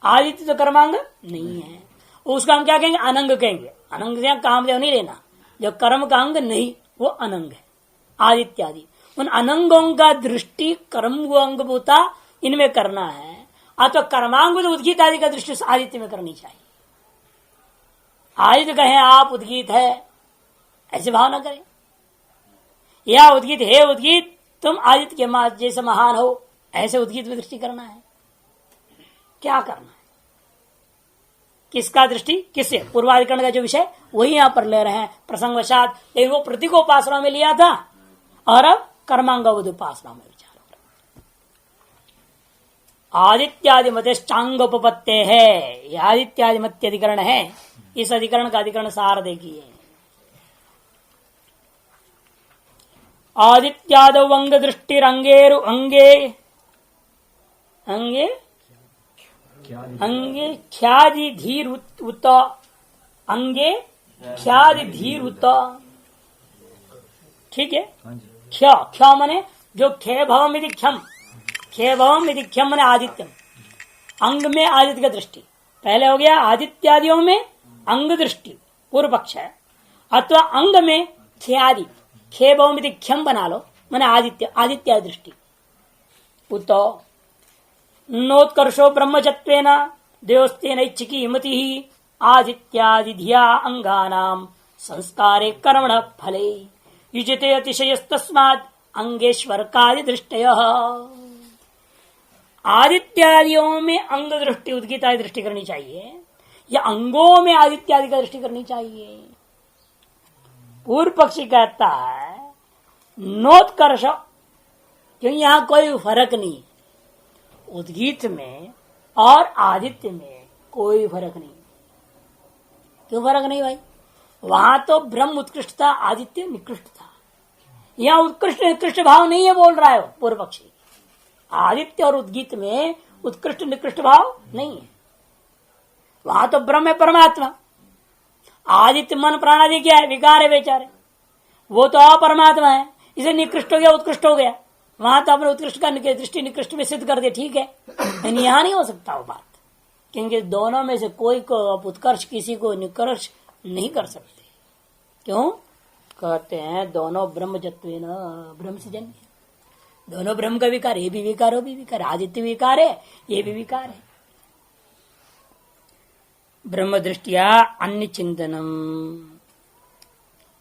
आदित्य तो कर्मांग नहीं है। उसका हम क्या कहेंगे? अनंग कहेंगे। अनंग से कामदेव नहीं लेना, जो कर्म का अंग नहीं वो अनंग है। आदित्य आदि उन अनंगों का दृष्टि कर्म अंगभूता इनमें करना है, अथवा कर्मांग तो उद्गीत आदि का दृष्टि आदित्य में करनी चाहिए। आदित्य कहें आप उद्गीत है ऐसे भावना करें, या उद्गीत है उद्गीत तुम आदित्य के जैसे महान हो, ऐसे उद्गीत में दृष्टि करना है। क्या करना है? किसका दृष्टि किससे? पूर्वाधिकरण का जो विषय वही यहां पर ले रहे हैं प्रसंगवशात। लेकिन वो प्रतीकोपासना में लिया था और अब कर्मांगवद उपासना में विचार हो रहा। आदित्यादि मतेश्चांगोपत्ते है, यह आदित्यादि मत्य अधिकरण है। इस अधिकरण का अधिकरण सार देखिए। आदित्यादौ अंग दृष्टिरंगेरु अंगे अंगे अंगे ख्यादि धीर उत अंगे ख्यादि धीर उत। ठीक है, ख्या ख्या मने जो खे भवम यदि क्षम, खे भवम यदि क्षम मने आदित्यम, अंग में आदित्य का दृष्टि। पहले हो गया आदित्यादियों में अंग दृष्टि, पूर्व पक्ष है, अथवा अंग में ख्यादि, खे भवम यदि क्षम बना लो मने आदित्य, आदित्य दृष्टि। उत नोत्कर्षो ब्रह्मचत्वेन देवस्तेन इच्छिकी मति आदित्यादि धिया अंगानाम संस्कारे कर्मण फले युजते अतिशयस्तस्मात् अंगेश्वर कार्य दृष्टयः। आदित्यादियों में अंग दृष्टि, उद्गीता दृष्टि करनी चाहिए या अंगों में आदित्यादि का दृष्टि करनी चाहिए। पूर्व पक्षी कहता है नोत्कर्ष, क्योंकि यहां कोई फर्क नहीं, उद्गीत में और आदित्य में कोई फर्क नहीं। क्यों फर्क नहीं भाई? वहां तो ब्रह्म उत्कृष्ट था, आदित्य निकृष्ट था। यहां उत्कृष्ट निकृष्ट भाव नहीं है बोल रहा है पूर्व पक्षी। आदित्य और उद्गीत में उत्कृष्ट निकृष्ट भाव नहीं है। वहां तो ब्रह्म है परमात्मा, आदित्य मन प्राणादि क्या है? विकार है बेचारे, वो तो अपरमात्मा है, इसे निकृष्ट हो गया उत्कृष्ट हो गया। वहां तो अपने उत्कृष्ट का दृष्टि निकृष्ट में सिद्ध कर दे, ठीक है, लेकिन यहां नहीं हो सकता वो बात। क्योंकि दोनों में से कोई को आप उत्कर्ष किसी को निकर्ष नहीं कर सकते। क्यों? कहते हैं दोनों ब्रह्मजत्वेन, ब्रह्म से जन्य, दोनों ब्रह्म का विकार, ये भी विकार वो भी विकार, आदित्य विकार है ये भी विकार है। ब्रह्म दृष्टिया अन्य चिंतनम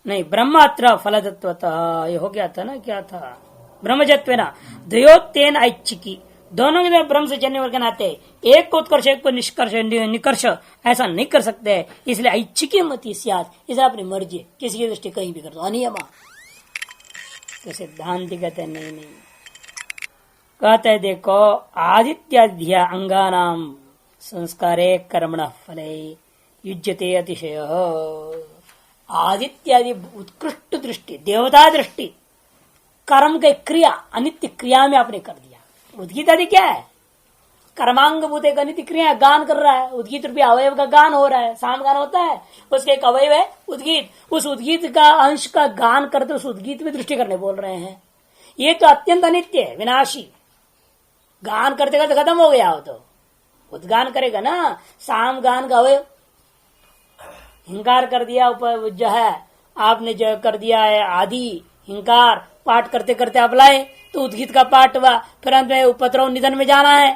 नहीं, ब्रह्म अत्र फलदत्वतः, ये हो गया था ना, क्या था, ब्रह्मजत्वेन द्वयोत्तेन ऐच्छिकी, दोनों के ब्रह्म से जन्य के नाते एक को उत्कर्ष एक को निष्कर्ष निकर्ष ऐसा नहीं कर सकते, इसलिए ऐच्छिकी मति सियात, इसे अपनी मर्जी किसी की दृष्टि कहीं भी कर दो अनियमा। तो सिद्धांत कहते हैं नहीं नहीं, कहते है देखो आदित्याध्या अंगानाम संस्कारे कर्मण फले युज्यते अतिशय, आदित्यादि उत्कृष्ट दृष्टि देवता दृष्टि कर्म के क्रिया अनित्य क्रिया में आपने कर दिया। उद्गीत आदि क्या है? कर्मांग भूत एक अनित्य क्रिया, गान कर रहा है, उद्गीत रूपी अवयव का गान हो रहा है, साम गान होता है, उसके एक अवयव है उद्गीत, उस उद्गीत का अंश का गान करते उस उद्गीत में दृष्टि करने बोल रहे हैं। ये तो अत्यंत अनित्य है, विनाशी, गान करते करते खत्म हो गया हो, तो उद्गान करेगा ना, साम गान का अवयव हिंकार कर दिया, ऊपर जो है आपने जो कर दिया है आदि हिंकार, पाठ करते करते आप लाए तो उद्गीत का पाठ हुआ, फिर अंत में उपद्रव निधन में जाना है।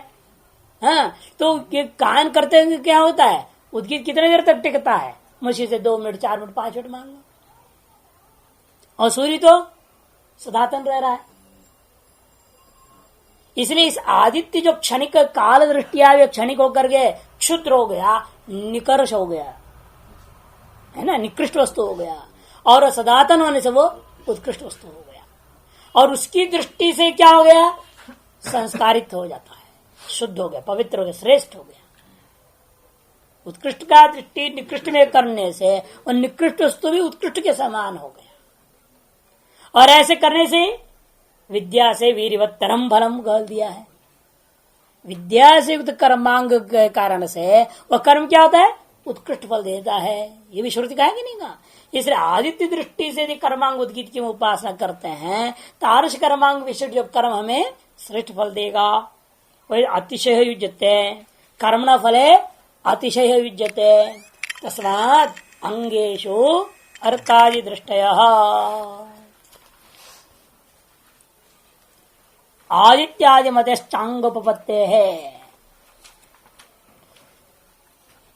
हाँ, तो ये गान करते हुए क्या होता है, उद्गीत कितने देर तक टिकता है? मुश्किल से 2 मिनट 4 मिनट 5 मिनट मान लो, और सूर्य तो सनातन रह रहा है। इसलिए इस आदित्य जो क्षणिक काल दृष्टिया क्षणिक होकर के क्षुद्र हो गया, निकर्ष हो गया है ना, निकृष्ट वस्तु हो गया, और सनातन होने से वो उत्कृष्ट वस्तु हो गया, और उसकी दृष्टि से क्या हो गया, संस्कारित हो जाता है, शुद्ध हो गया, पवित्र हो गया, श्रेष्ठ हो गया। उत्कृष्ट का दृष्टि निकृष्ट में करने से और निकृष्ट वस्तु भी उत्कृष्ट के समान हो गया, और ऐसे करने से विद्या से वीरवत्तरम फलम कह दिया है। विद्या से युक्त कर्मांग के कारण से वह कर्म क्या होता है, उत्कृष्ट फल देता है। ये भी श्रुति कहेंगे नहीं ना। इसलिए आदित्य दृष्टि से यदि कर्मांग उद्गीत की उपासना करते हैं, तारस कर्मांग विशिष्ट जो कर्म हमें श्रेष्ठ फल देगा, वही अतिशय युज्यते, कर्मण फले अतिशय युज्यते, तस्मात् अंगेषु अर्थादि दृष्टयः आदित्यादि मतश्चांगोपपत्ते है।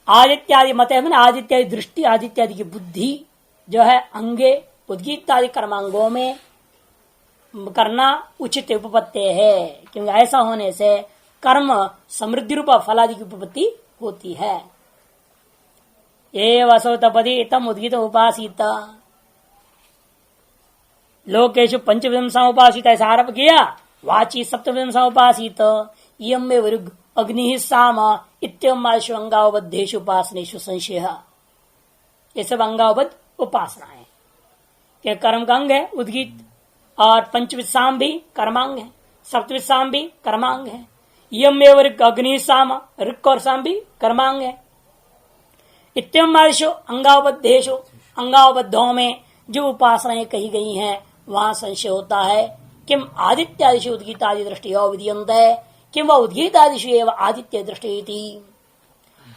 आदित्यादि मत है मैंने आदित्यादि दृष्टि, आदित्यादि की बुद्धि जो है अंगे उद्गीत आदि कर्मांगों में करना उचित उपपत्ति है, क्योंकि ऐसा होने से कर्म समृद्धि रूप फलादि की उपपत्ति होती है। एव असौ तपदि तम उद्गीत उपासित लोकेशु पंचविंसा उपासित, ऐसा आरंभ किया, वाची सप्तविंसा उपासित, इयं में वरुग अग्नि साम इत्यम अंगावबद्धेषु उपासनेषु संशय। ये सब अंगावबद्ध उपासना है कि कर्म का अंग है उद्गीत, और पंचविसाम भी कर्मांग है, सप्तविसाम भी कर्मांग है, यम में वरुग अग्नि साम ऋक और साम भी कर्मांग है। इत्यम अंगावबद्धेषु, अंगावबद्धों में जो उपासनाएं कही गई हैं वहां संशय होता है। किम आदित्यादिशु उद्गीतादि दृष्टि विधीयन्ते, किम वह उद्गीतादिशु एवं आदित्य दृष्टि,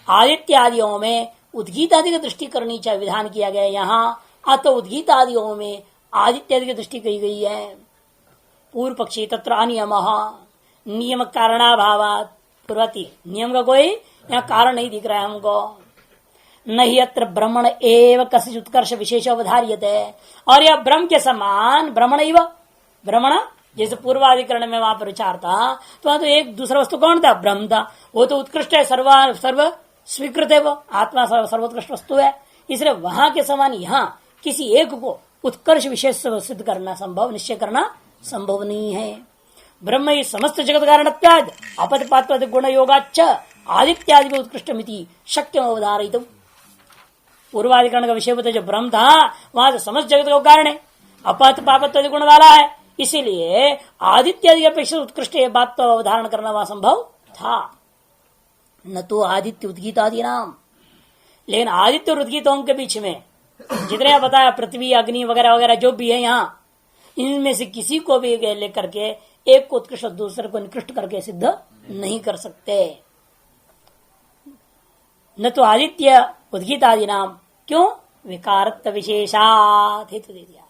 आदित्यादियों में उद्गीत आदि की दृष्टि करनी चाहिए, विधान किया गया यहाँ। अतो उद्गीत आदियों में आदित्य आदि की दृष्टि कही गई है। पूर्व पक्षी तत्र अनियम, नियम कारणाभावात्, पूर्वती नियम का कोई यहाँ कारण नहीं दिख रहा है हमको। नहीं अत्र ब्रह्मण एव कस्य उत्कर्ष विशेष अवधार्यते, और यह ब्रह्म के समान ब्रह्मण एव, ब्रह्मण जैसे पूर्वाधिकरण में वहां पर विचार था, तो वहां तो एक दूसरा वस्तु कौन था, ब्रह्म था, वो तो उत्कृष्ट है, सर्व स्वीकृत है, वो आत्मा सर्वोत्कृष्ट वस्तु है। इसलिए वहां के समान यहाँ किसी एक को उत्कर्ष विशेष सिद्ध करना संभव, निश्चय करना संभव नहीं है। ब्रह्म ही समस्त जगत कारण त्याग अपतपात्व गुण योगाच आदित्यादि में उत्कृष्ट मिति शक्य अवधारित। पूर्वाधिकरण का विषय बता, जो ब्रह्म था वहां से समस्त जगत का कारण है, अपत पापत्व गुण वाला है, इसीलिए आदित्यादि की अपेक्षा उत्कृष्ट ये बात तो अवधारण करना वहां संभव था। न तो आदित्य उद्गीत आदि नाम, लेकिन आदित्य और उद्गीतों के बीच में जितने बताया पृथ्वी अग्नि वगैरह वगैरह जो भी है यहाँ, इनमें से किसी को भी लेकर के एक को उत्कृष्ट दूसरे को निकृष्ट करके सिद्ध नहीं कर सकते। न तो आदित्य उद्गीत आदि नाम। क्यों? विकारत्व विशेषात हेतु दे दिया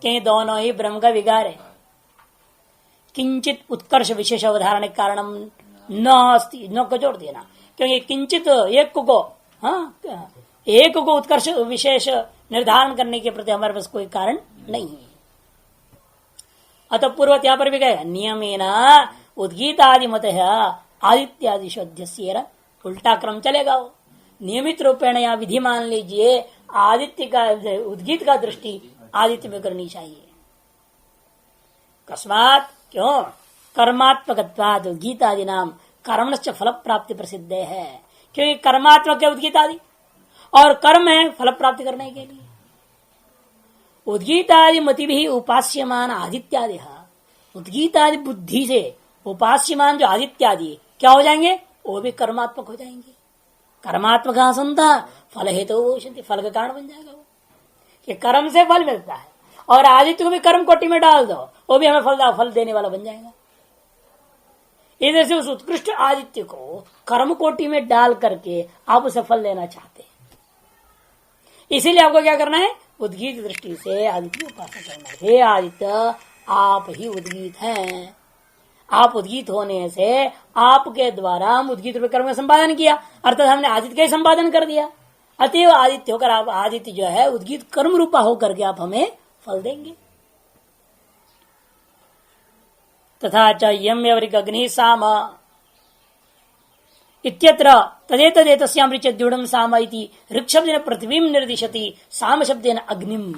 कि दोनों ही ब्रह्म का विकार है। किंचित उत्कर्ष विशेष अवधारण के कारण न अस्ति, न को जोड़ देना, क्योंकि किंचित एक को, हाँ, एक को उत्कर्ष विशेष निर्धारण करने के प्रति हमारे पास कोई कारण नहीं है। अतः पूर्वत यहां पर भी गए नियमेन उद्गीत आदि मत है आदित्यादि शोध्य, उल्टा क्रम चलेगा। वो नियमित रूपेण या विधि मान लीजिए आदित्य का उद्गीत का दृष्टि आदित्य में करनी चाहिए। कस्मात, क्यों? कर्मात्मकत्वाद उद्गीत आदि नाम कर्मश्च फल प्राप्ति प्रसिद्ध है, क्योंकि कर्मात्मक है उद्गीत आदि और कर्म है फल प्राप्ति करने के लिए। उद्गीत आदि मति भी उपास्यमान आदित्यादि, उद्गीत आदि बुद्धि से उपास्यमान जो आदित्यादि क्या हो जाएंगे? वो भी कर्मात्मक हो जाएंगे। कर्मात्मक संता फल हेतु तो फल का कारण बन जाएगा। वो कि कर्म से फल मिलता है और आदित्य को भी कर्म कोटि में डाल दो, वो भी हमें फल देने वाला बन जाएगा। इधर से उस उत्कृष्ट आदित्य को कर्म कोटि में डाल करके आप उसे फल लेना चाहते हैं, इसीलिए आपको क्या करना है? उद्गीत दृष्टि से आदित्य की उपासना करना है। हे आदित्य, आप ही उद्गीत हैं। आप उद्गीत होने से आपके द्वारा हम उद्गीत रूप कर्म का संपादन किया, अर्थात हमने आदित्य का ही संपादन कर दिया। अतएव आदित्य होकर आप, आदित्य जो है उद्गीत कर्म रूपा होकर के आप हमें फल देंगे। तथा च यम यवरिक अग्नि साम इत्यत्र तदेतदेतस्याम ऋच द्युढ़ साम इति ऋक् शब्देन पृथ्वीं निर्दिशति, साम शब्देन अग्निम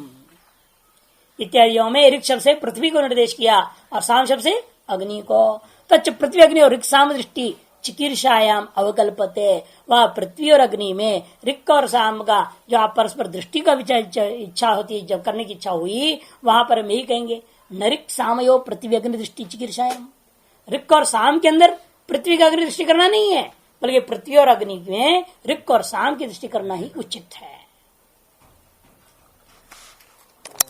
इत्यादियों में ऋक् शब्द से पृथ्वी को निर्देश किया और साम शब्द से अग्नि को। तच्च पृथ्वी अग्नि और ऋक् साम दृष्टि चिकीर्षायाम अवकल्पते, वह पृथ्वी और अग्नि में ऋक् और साम का जो आप परस्पर दृष्टि का इच्छा होती है, जब करने की इच्छा हुई वहां पर हम यही कहेंगे न ऋक् सामयो पृथ्वी अग्नि दृष्टि चिकीर्षायाम। ऋक् और साम के अंदर पृथ्वी का अग्नि दृष्टि करना नहीं है, बल्कि पृथ्वी और अग्नि में ऋक् और साम की दृष्टि करना ही उचित है।